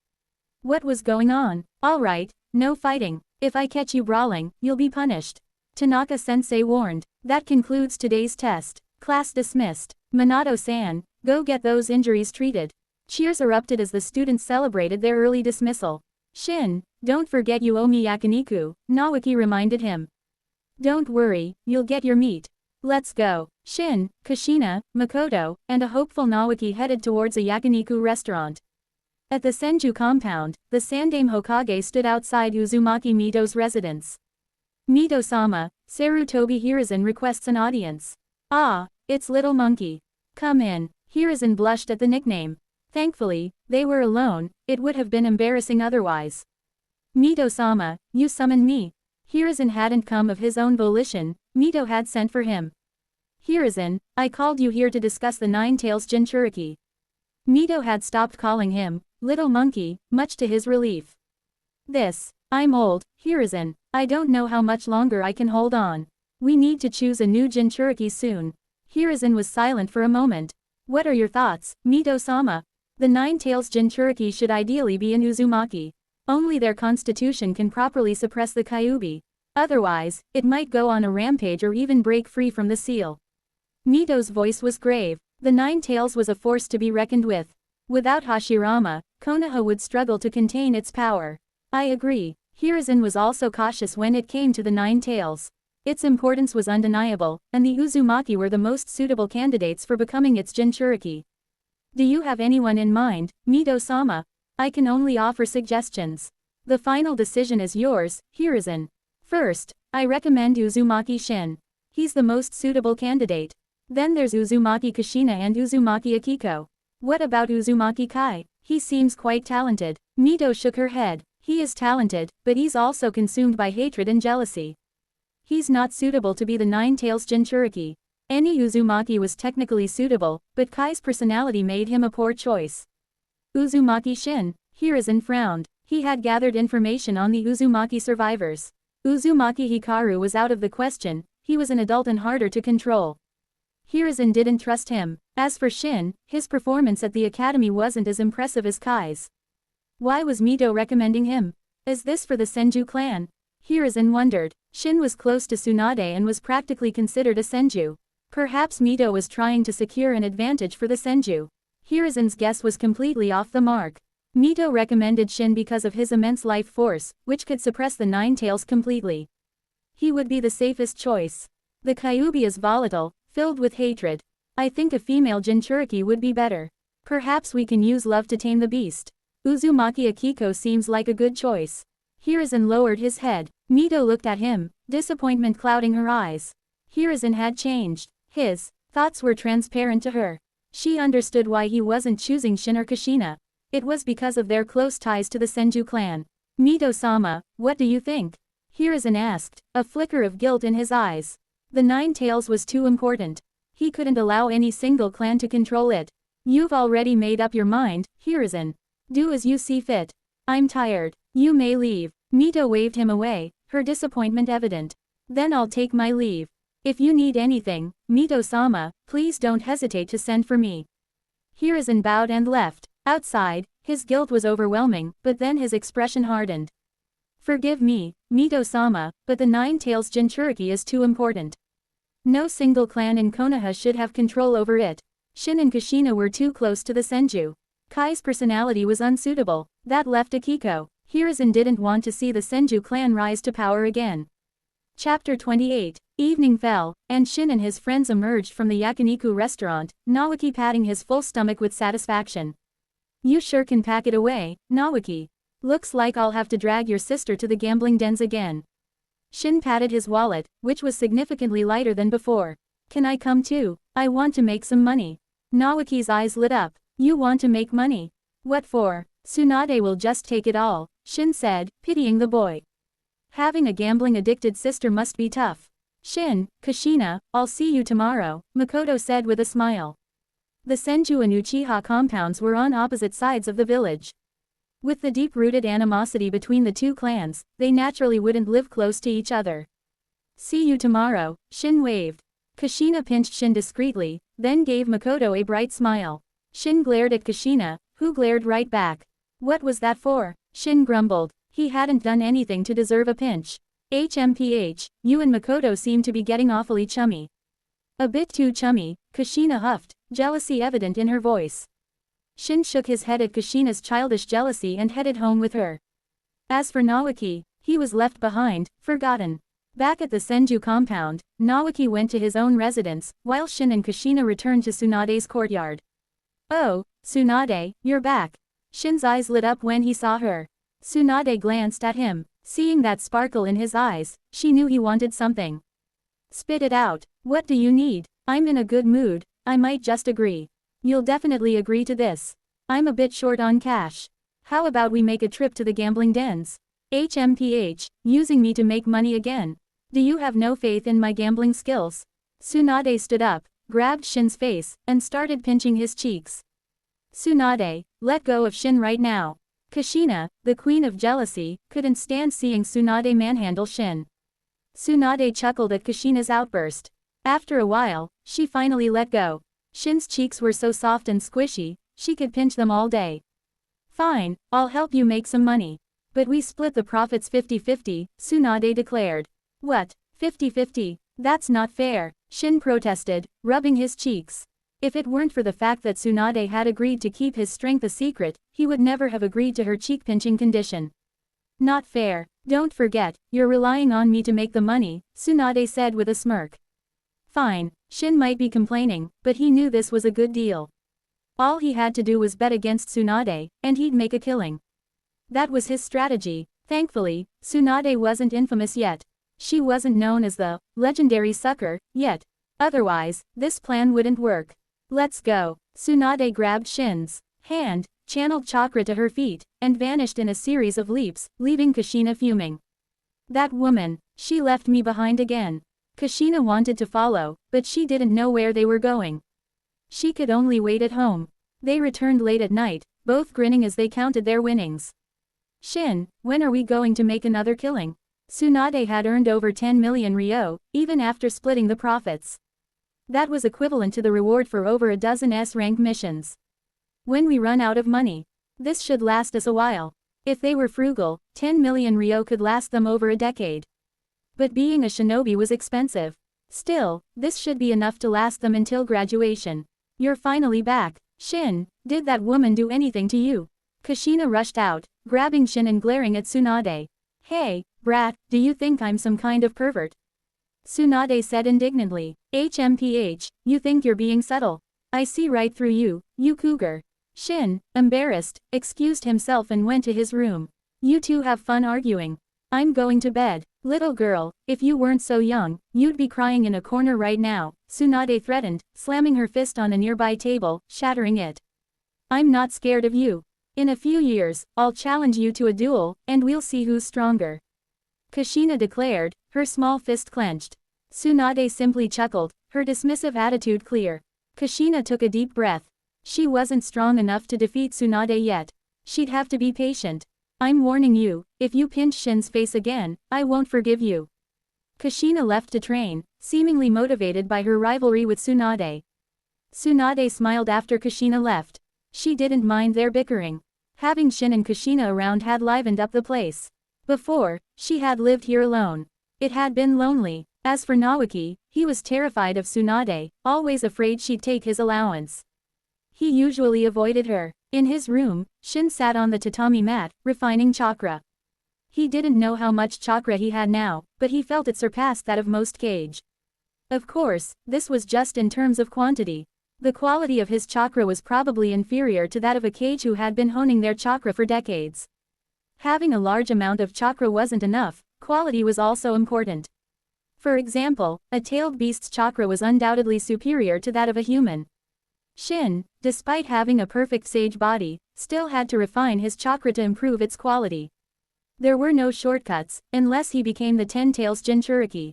What was going on? Alright, no fighting. If I catch you brawling, you'll be punished. Tanaka-sensei warned. That concludes today's test. Class dismissed. Minato-san, go get those injuries treated. Cheers erupted as the students celebrated their early dismissal. Shin, don't forget you owe me yakiniku, Naoki reminded him. Don't worry, you'll get your meat. Let's go. Shin, Kushina, Makoto, and a hopeful Naoki headed towards a yakiniku restaurant. At the Senju compound, the Sandaime Hokage stood outside Uzumaki Mito's residence. Mito-sama, Sarutobi Hiruzen requests an audience. Ah, it's Little Monkey. Come in. Hiruzen blushed at the nickname. Thankfully, they were alone, it would have been embarrassing otherwise. Mito-sama, you summoned me. Hiruzen hadn't come of his own volition, Mito had sent for him. Hiruzen, I called you here to discuss the Nine Tails Jinchuriki. Mito had stopped calling him Little Monkey, much to his relief. I'm old, Hiruzen, I don't know how much longer I can hold on. We need to choose a new Jinchuriki soon. Hiruzen was silent for a moment. What are your thoughts, Mito-sama? The Nine Tails Jinchuriki should ideally be in Uzumaki. Only their constitution can properly suppress the Kyuubi. Otherwise, it might go on a rampage or even break free from the seal. Mito's voice was grave. The Nine Tails was a force to be reckoned with. Without Hashirama, Konoha would struggle to contain its power. I agree. Hiruzen was also cautious when it came to the Nine Tails. Its importance was undeniable, and the Uzumaki were the most suitable candidates for becoming its Jinchuriki. Do you have anyone in mind, Mito-sama? I can only offer suggestions. The final decision is yours, Hiruzen. First, I recommend Uzumaki Shin. He's the most suitable candidate. Then there's Uzumaki Kushina and Uzumaki Akiko. What about Uzumaki Kai? He seems quite talented. Mito shook her head. He is talented, but he's also consumed by hatred and jealousy. He's not suitable to be the Nine Tails Jinchuriki. Any Uzumaki was technically suitable, but Kai's personality made him a poor choice. Uzumaki Shin. Hiruzen frowned. He had gathered information on the Uzumaki survivors. Uzumaki Hikaru was out of the question, he was an adult and harder to control. Hiruzen didn't trust him. As for Shin, his performance at the academy wasn't as impressive as Kai's. Why was Mito recommending him? Is this for the Senju clan? Hiruzen wondered. Shin was close to Tsunade and was practically considered a Senju. Perhaps Mito was trying to secure an advantage for the Senju. Hiruzen's guess was completely off the mark. Mito recommended Shin because of his immense life force, which could suppress the Nine Tails completely. He would be the safest choice. The Kyuubi is volatile, filled with hatred. I think a female Jinchuriki would be better. Perhaps we can use love to tame the beast. Uzumaki Akiko seems like a good choice. Hiruzen lowered his head. Mito looked at him, disappointment clouding her eyes. Hiruzen had changed. His thoughts were transparent to her. She understood why he wasn't choosing Shin or Kushina. It was because of their close ties to the Senju clan. Mito-sama, what do you think? Hiruzen asked, a flicker of guilt in his eyes. The Nine Tails was too important. He couldn't allow any single clan to control it. You've already made up your mind, Hiruzen. Do as you see fit. I'm tired. You may leave. Mito waved him away, her disappointment evident. Then I'll take my leave. If you need anything, Mito-sama, please don't hesitate to send for me. Hiruzen bowed and left. Outside, his guilt was overwhelming, but then his expression hardened. Forgive me, Mito-sama, but the Nine Tails Jinchuriki is too important. No single clan in Konoha should have control over it. Shin and Kushina were too close to the Senju. Kai's personality was unsuitable. That left Akiko. Hiruzen didn't want to see the Senju clan rise to power again. Chapter 28. Evening fell, and Shin and his friends emerged from the yakiniku restaurant, Naoki patting his full stomach with satisfaction. You sure can pack it away, Naoki. Looks like I'll have to drag your sister to the gambling dens again. Shin patted his wallet, which was significantly lighter than before. Can I come too? I want to make some money. Naoki's eyes lit up. You want to make money? What for? Tsunade will just take it all, Shin said, pitying the boy. Having a gambling-addicted sister must be tough. Shin, Kushina, I'll see you tomorrow, Makoto said with a smile. The Senju and Uchiha compounds were on opposite sides of the village. With the deep-rooted animosity between the two clans, they naturally wouldn't live close to each other. See you tomorrow, Shin waved. Kushina pinched Shin discreetly, then gave Makoto a bright smile. Shin glared at Kushina, who glared right back. What was that for? Shin grumbled. He hadn't done anything to deserve a pinch. HMPH, you and Makoto seem to be getting awfully chummy. A bit too chummy, Kushina huffed, jealousy evident in her voice. Shin shook his head at Kushina's childish jealousy and headed home with her. As for Naoki, he was left behind, forgotten. Back at the Senju compound, Naoki went to his own residence, while Shin and Kushina returned to Tsunade's courtyard. Oh, Tsunade, you're back. Shin's eyes lit up when he saw her. Tsunade glanced at him. Seeing that sparkle in his eyes, she knew he wanted something. Spit it out. What do you need? I'm in a good mood, I might just agree. You'll definitely agree to this. I'm a bit short on cash. How about we make a trip to the gambling dens? HMPH, using me to make money again. Do you have no faith in my gambling skills? Tsunade stood up, grabbed Shin's face, and started pinching his cheeks. Tsunade, let go of Shin right now. Kushina, the queen of jealousy, couldn't stand seeing Tsunade manhandle Shin. Tsunade chuckled at Kushina's outburst. After a while, she finally let go. Shin's cheeks were so soft and squishy, she could pinch them all day. Fine, I'll help you make some money. But we split the profits 50-50, Tsunade declared. What, 50-50? That's not fair, Shin protested, rubbing his cheeks. If it weren't for the fact that Tsunade had agreed to keep his strength a secret, he would never have agreed to her cheek-pinching condition. Not fair. Don't forget, you're relying on me to make the money, Tsunade said with a smirk. Fine, Shin might be complaining, but he knew this was a good deal. All he had to do was bet against Tsunade, and he'd make a killing. That was his strategy. Thankfully, Tsunade wasn't infamous yet. She wasn't known as the legendary sucker yet. Otherwise, this plan wouldn't work. Let's go. Tsunade grabbed Shin's hand, channeled chakra to her feet, and vanished in a series of leaps, leaving Kushina fuming. That woman, she left me behind again. Kushina wanted to follow, but she didn't know where they were going. She could only wait at home. They returned late at night, both grinning as they counted their winnings. Shin, when are we going to make another killing? Tsunade had earned over 10 million ryo, even after splitting the profits. That was equivalent to the reward for over a dozen S-rank missions. When we run out of money. This should last us a while. If they were frugal, 10 million ryo could last them over a decade. But being a shinobi was expensive. Still, this should be enough to last them until graduation. You're finally back. Shin, did that woman do anything to you? Kushina rushed out, grabbing Shin and glaring at Tsunade. Hey, brat, do you think I'm some kind of pervert? Tsunade said indignantly. HMPH, you think you're being subtle. I see right through you, you cougar. Shin, embarrassed, excused himself and went to his room. You two have fun arguing. I'm going to bed. Little girl, if you weren't so young, you'd be crying in a corner right now, Tsunade threatened, slamming her fist on a nearby table, shattering it. I'm not scared of you. In a few years, I'll challenge you to a duel, and we'll see who's stronger. Kushina declared, her small fist clenched. Tsunade simply chuckled, her dismissive attitude clear. Kushina took a deep breath. She wasn't strong enough to defeat Tsunade yet. She'd have to be patient. I'm warning you, if you pinch Shin's face again, I won't forgive you. Kushina left to train, seemingly motivated by her rivalry with Tsunade. Tsunade smiled after Kushina left. She didn't mind their bickering. Having Shin and Kushina around had livened up the place. Before, she had lived here alone. It had been lonely. As for Naoki, he was terrified of Tsunade, always afraid she'd take his allowance. He usually avoided her. In his room, Shin sat on the tatami mat, refining chakra. He didn't know how much chakra he had now, but he felt it surpassed that of most kage. Of course, this was just in terms of quantity. The quality of his chakra was probably inferior to that of a kage who had been honing their chakra for decades. Having a large amount of chakra wasn't enough, quality was also important. For example, a tailed beast's chakra was undoubtedly superior to that of a human. Shin, despite having a perfect sage body, still had to refine his chakra to improve its quality. There were no shortcuts, unless he became the Ten Tails Jinchuriki.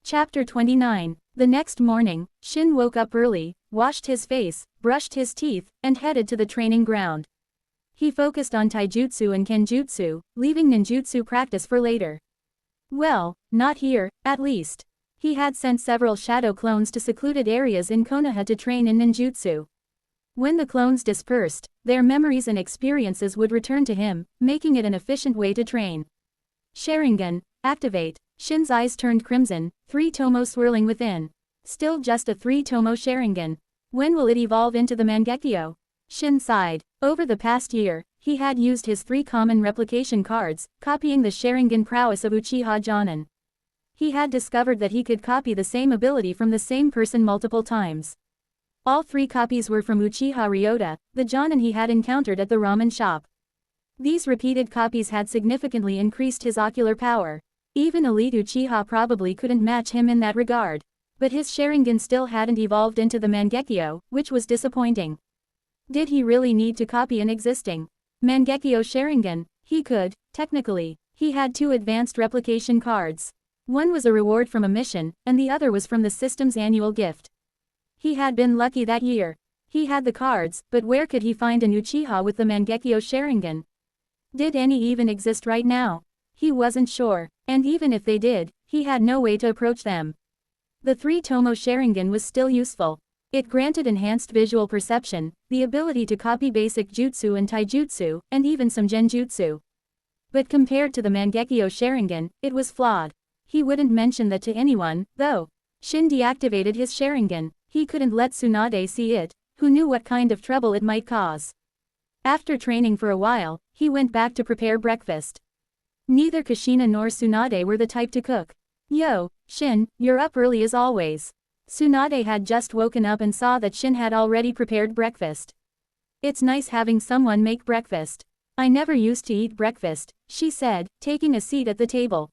Chapter 29. The next morning, Shin woke up early, washed his face, brushed his teeth, and headed to the training ground. He focused on taijutsu and kenjutsu, leaving ninjutsu practice for later. Well, not here, at least. He had sent several shadow clones to secluded areas in Konoha to train in ninjutsu. When the clones dispersed, their memories and experiences would return to him, making it an efficient way to train. Sharingan, activate. Shin's eyes turned crimson, 3 tomo swirling within. Still just a 3 tomo Sharingan. When will it evolve into the Mangekyo? Shin sighed. Over the past year, he had used his 3 common replication cards, copying the Sharingan prowess of Uchiha Jonin. He had discovered that he could copy the same ability from the same person multiple times. All 3 copies were from Uchiha Ryota, the Jonin he had encountered at the ramen shop. These repeated copies had significantly increased his ocular power. Even elite Uchiha probably couldn't match him in that regard. But his Sharingan still hadn't evolved into the Mangekyo, which was disappointing. Did he really need to copy an existing Mangekyo Sharingan? He could, technically. He had 2 advanced replication cards. One was a reward from a mission, and the other was from the system's annual gift. He had been lucky that year. He had the cards, but where could he find an Uchiha with the Mangekyo Sharingan? Did any even exist right now? He wasn't sure, and even if they did, he had no way to approach them. The 3-Tomo Sharingan was still useful. It granted enhanced visual perception, the ability to copy basic jutsu and taijutsu, and even some genjutsu. But compared to the Mangekyo Sharingan, it was flawed. He wouldn't mention that to anyone, though. Shin deactivated his Sharingan. He couldn't let Tsunade see it, who knew what kind of trouble it might cause. After training for a while, he went back to prepare breakfast. Neither Kushina nor Tsunade were the type to cook. Yo, Shin, you're up early as always. Tsunade had just woken up and saw that Shin had already prepared breakfast. It's nice having someone make breakfast. I never used to eat breakfast, she said, taking a seat at the table.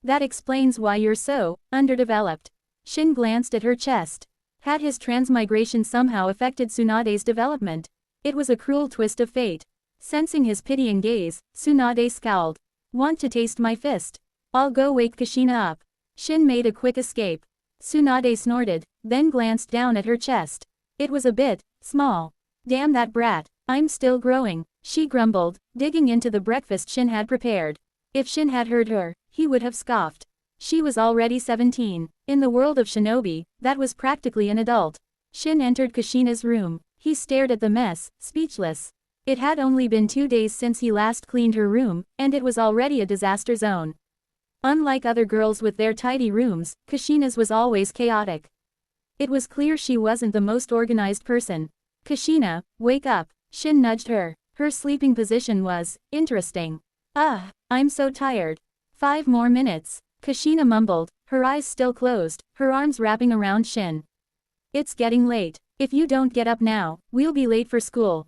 That explains why you're so underdeveloped. Shin glanced at her chest. Had his transmigration somehow affected Tsunade's development? It was a cruel twist of fate. Sensing his pitying gaze, Tsunade scowled. Want to taste my fist? I'll go wake Kushina up. Shin made a quick escape. Tsunade snorted, then glanced down at her chest. It was a bit small. Damn that brat, I'm still growing, she grumbled, digging into the breakfast Shin had prepared. If Shin had heard her, he would have scoffed. She was already 17. In the world of shinobi, that was practically an adult. Shin entered Kushina's room. He stared at the mess, speechless. It had only been 2 days since he last cleaned her room, and it was already a disaster zone. Unlike other girls with their tidy rooms, Kushina's was always chaotic. It was clear she wasn't the most organized person. Kushina, wake up, Shin nudged her. Her sleeping position was interesting. I'm so tired. 5 more minutes. Kushina mumbled, her eyes still closed, her arms wrapping around Shin. It's getting late. If you don't get up now, we'll be late for school.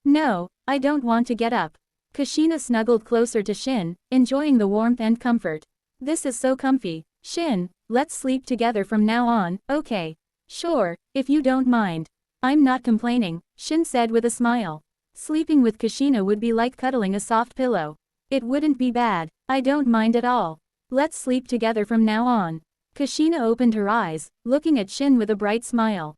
No, I don't want to get up. Kushina snuggled closer to Shin, enjoying the warmth and comfort. This is so comfy. Shin, let's sleep together from now on, okay? Sure, if you don't mind. I'm not complaining, Shin said with a smile. Sleeping with Kushina would be like cuddling a soft pillow. It wouldn't be bad. I don't mind at all. Let's sleep together from now on. Kushina opened her eyes, looking at Shin with a bright smile.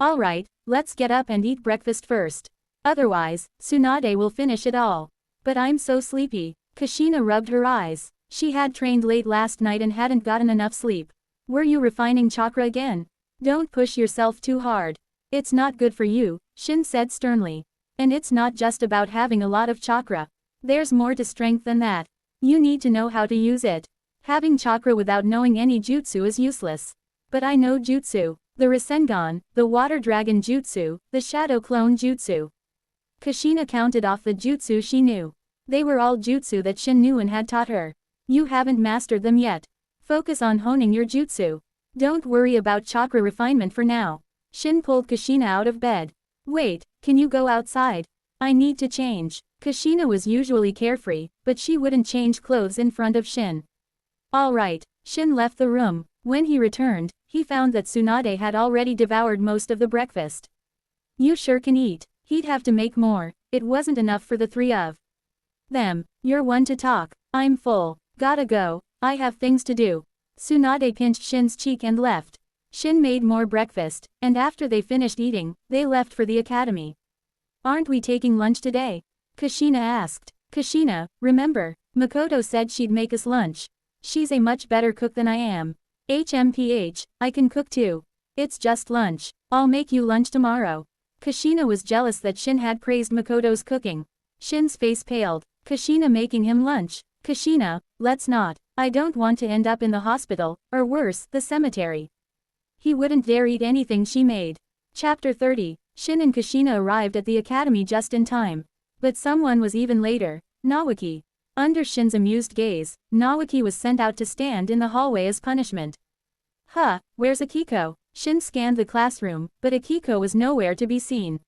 Alright, let's get up and eat breakfast first. Otherwise, Tsunade will finish it all. But I'm so sleepy. Kushina rubbed her eyes. She had trained late last night and hadn't gotten enough sleep. Were you refining chakra again? Don't push yourself too hard. It's not good for you, Shin said sternly. And it's not just about having a lot of chakra. There's more to strength than that. You need to know how to use it. Having chakra without knowing any jutsu is useless. But I know jutsu. The Rasengan, the Water Dragon Jutsu, the Shadow Clone Jutsu. Kushina counted off the jutsu she knew. They were all jutsu that Shin knew and had taught her. You haven't mastered them yet. Focus on honing your jutsu. Don't worry about chakra refinement for now. Shin pulled Kushina out of bed. Wait, can you go outside? I need to change. Kushina was usually carefree, but she wouldn't change clothes in front of Shin. Alright, Shin left the room. When he returned, he found that Tsunade had already devoured most of the breakfast. You sure can eat. He'd have to make more. It wasn't enough for the 3 of them. You're one to talk. I'm full. Gotta go. I have things to do. Tsunade pinched Shin's cheek and left. Shin made more breakfast, and after they finished eating, they left for the academy. Aren't we taking lunch today? Kushina asked. Kushina, remember, Makoto said she'd make us lunch. She's a much better cook than I am. HMPH, I can cook too. It's just lunch. I'll make you lunch tomorrow. Kushina was jealous that Shin had praised Makoto's cooking. Shin's face paled. Kushina making him lunch. Kushina, let's not. I don't want to end up in the hospital, or worse, the cemetery. He wouldn't dare eat anything she made. Chapter 30. Shin and Kushina arrived at the academy just in time. But someone was even later, Nawaki. Under Shin's amused gaze, Nawaki was sent out to stand in the hallway as punishment. Where's Akiko? Shin scanned the classroom, but Akiko was nowhere to be seen.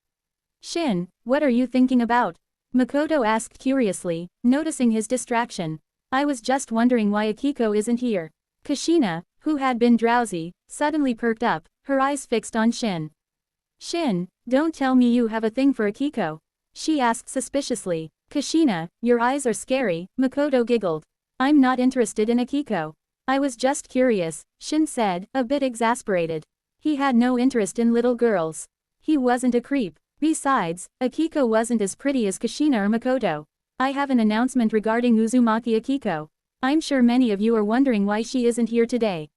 Shin, what are you thinking about? Makoto asked curiously, noticing his distraction. I was just wondering why Akiko isn't here. Kushina, who had been drowsy, suddenly perked up, her eyes fixed on Shin. Shin, don't tell me you have a thing for Akiko. She asked suspiciously. Kushina, your eyes are scary, Makoto giggled. I'm not interested in Akiko. I was just curious, Shin said, a bit exasperated. He had no interest in little girls. He wasn't a creep. Besides, Akiko wasn't as pretty as Kushina or Makoto. I have an announcement regarding Uzumaki Akiko. I'm sure many of you are wondering why she isn't here today.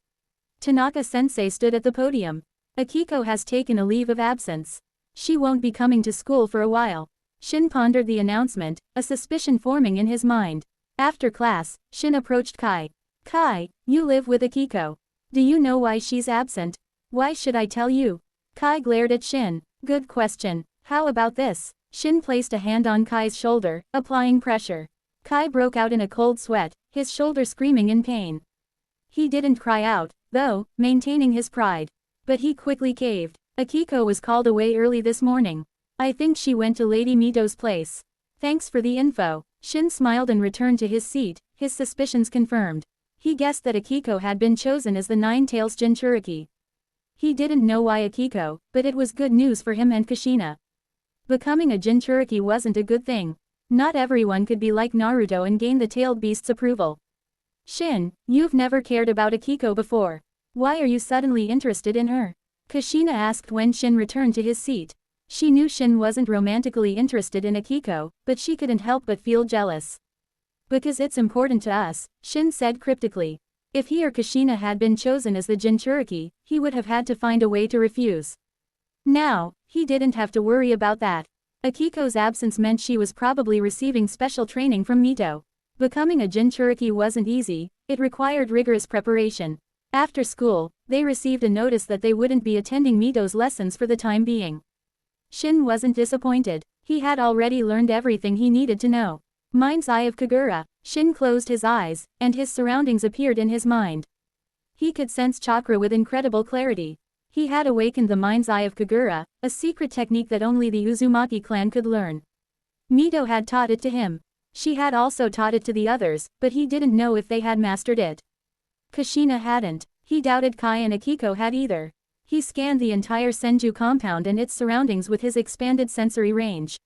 Tanaka-sensei stood at the podium. Akiko has taken a leave of absence. She won't be coming to school for a while. Shin pondered the announcement, a suspicion forming in his mind. After class, Shin approached Kai. Kai, you live with Akiko. Do you know why she's absent? Why should I tell you? Kai glared at Shin. Good question. How about this? Shin placed a hand on Kai's shoulder, applying pressure. Kai broke out in a cold sweat, his shoulder screaming in pain. He didn't cry out, though, maintaining his pride. But he quickly caved. Akiko was called away early this morning. I think she went to Lady Mito's place. Thanks for the info. Shin smiled and returned to his seat, his suspicions confirmed. He guessed that Akiko had been chosen as the Nine-Tails Jinchuriki. He didn't know why Akiko, but it was good news for him and Kushina. Becoming a Jinchuriki wasn't a good thing. Not everyone could be like Naruto and gain the tailed beast's approval. Shin, you've never cared about Akiko before. Why are you suddenly interested in her? Kushina asked when Shin returned to his seat. She knew Shin wasn't romantically interested in Akiko, but she couldn't help but feel jealous. Because it's important to us, Shin said cryptically. If he or Kushina had been chosen as the Jinchuriki, he would have had to find a way to refuse. Now, he didn't have to worry about that. Akiko's absence meant she was probably receiving special training from Mito. Becoming a Jinchuriki wasn't easy, it required rigorous preparation. After school, they received a notice that they wouldn't be attending Mito's lessons for the time being. Shin wasn't disappointed. He had already learned everything he needed to know. Mind's eye of Kagura. Shin closed his eyes, and his surroundings appeared in his mind. He could sense chakra with incredible clarity. He had awakened the mind's eye of Kagura, a secret technique that only the Uzumaki clan could learn. Mito had taught it to him. She had also taught it to the others, but he didn't know if they had mastered it. Kushina hadn't. He doubted Kai and Akiko had either. He scanned the entire Senju compound and its surroundings with his expanded sensory range.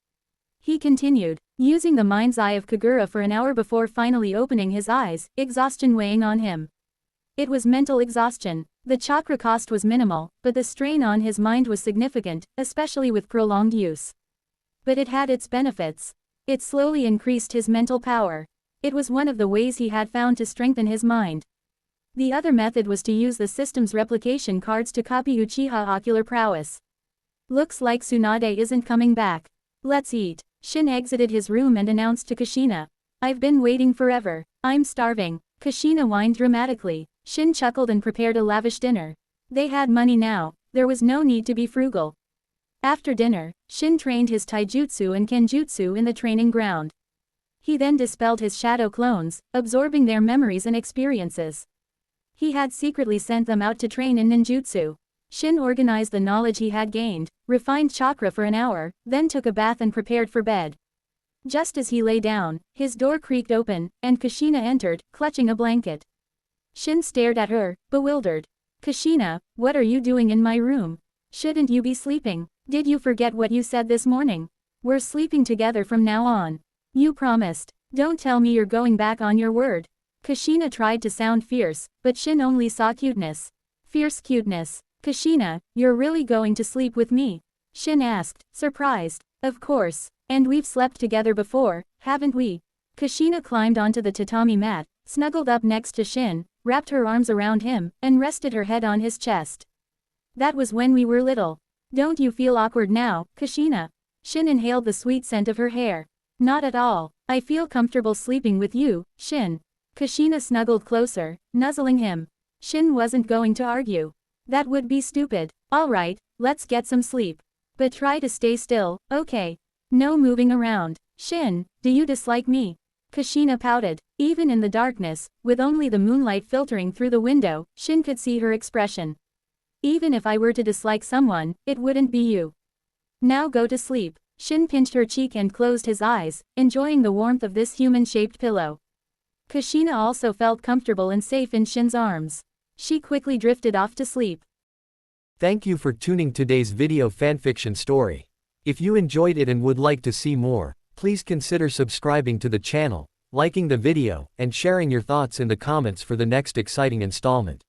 He continued, using the mind's eye of Kagura for an hour before finally opening his eyes, exhaustion weighing on him. It was mental exhaustion. The chakra cost was minimal, but the strain on his mind was significant, especially with prolonged use. But it had its benefits. It slowly increased his mental power. It was one of the ways he had found to strengthen his mind. The other method was to use the system's replication cards to copy Uchiha ocular prowess. Looks like Tsunade isn't coming back. Let's eat. Shin exited his room and announced to Kushina. I've been waiting forever. I'm starving. Kushina whined dramatically. Shin chuckled and prepared a lavish dinner. They had money now. There was no need to be frugal. After dinner, Shin trained his taijutsu and kenjutsu in the training ground. He then dispelled his shadow clones, absorbing their memories and experiences. He had secretly sent them out to train in ninjutsu. Shin organized the knowledge he had gained, refined chakra for an hour, then took a bath and prepared for bed. Just as he lay down, his door creaked open, and Kushina entered, clutching a blanket. Shin stared at her, bewildered. Kushina, what are you doing in my room? Shouldn't you be sleeping? Did you forget what you said this morning? We're sleeping together from now on. You promised. Don't tell me you're going back on your word. Kushina tried to sound fierce, but Shin only saw cuteness. Fierce cuteness. Kushina, you're really going to sleep with me? Shin asked, surprised. Of course. And we've slept together before, haven't we? Kushina climbed onto the tatami mat, snuggled up next to Shin, wrapped her arms around him, and rested her head on his chest. That was when we were little. Don't you feel awkward now, Kushina? Shin inhaled the sweet scent of her hair. Not at all. I feel comfortable sleeping with you, Shin. Kushina snuggled closer, nuzzling him. Shin wasn't going to argue. That would be stupid. Alright, let's get some sleep. But try to stay still, okay? No moving around. Shin, do you dislike me? Kushina pouted. Even in the darkness, with only the moonlight filtering through the window, Shin could see her expression. Even if I were to dislike someone, it wouldn't be you. Now go to sleep. Shin pinched her cheek and closed his eyes, enjoying the warmth of this human-shaped pillow. Kushina also felt comfortable and safe in Shin's arms. She quickly drifted off to sleep. Thank you for tuning today's video fanfiction story. If you enjoyed it and would like to see more, please consider subscribing to the channel, liking the video, and sharing your thoughts in the comments for the next exciting installment.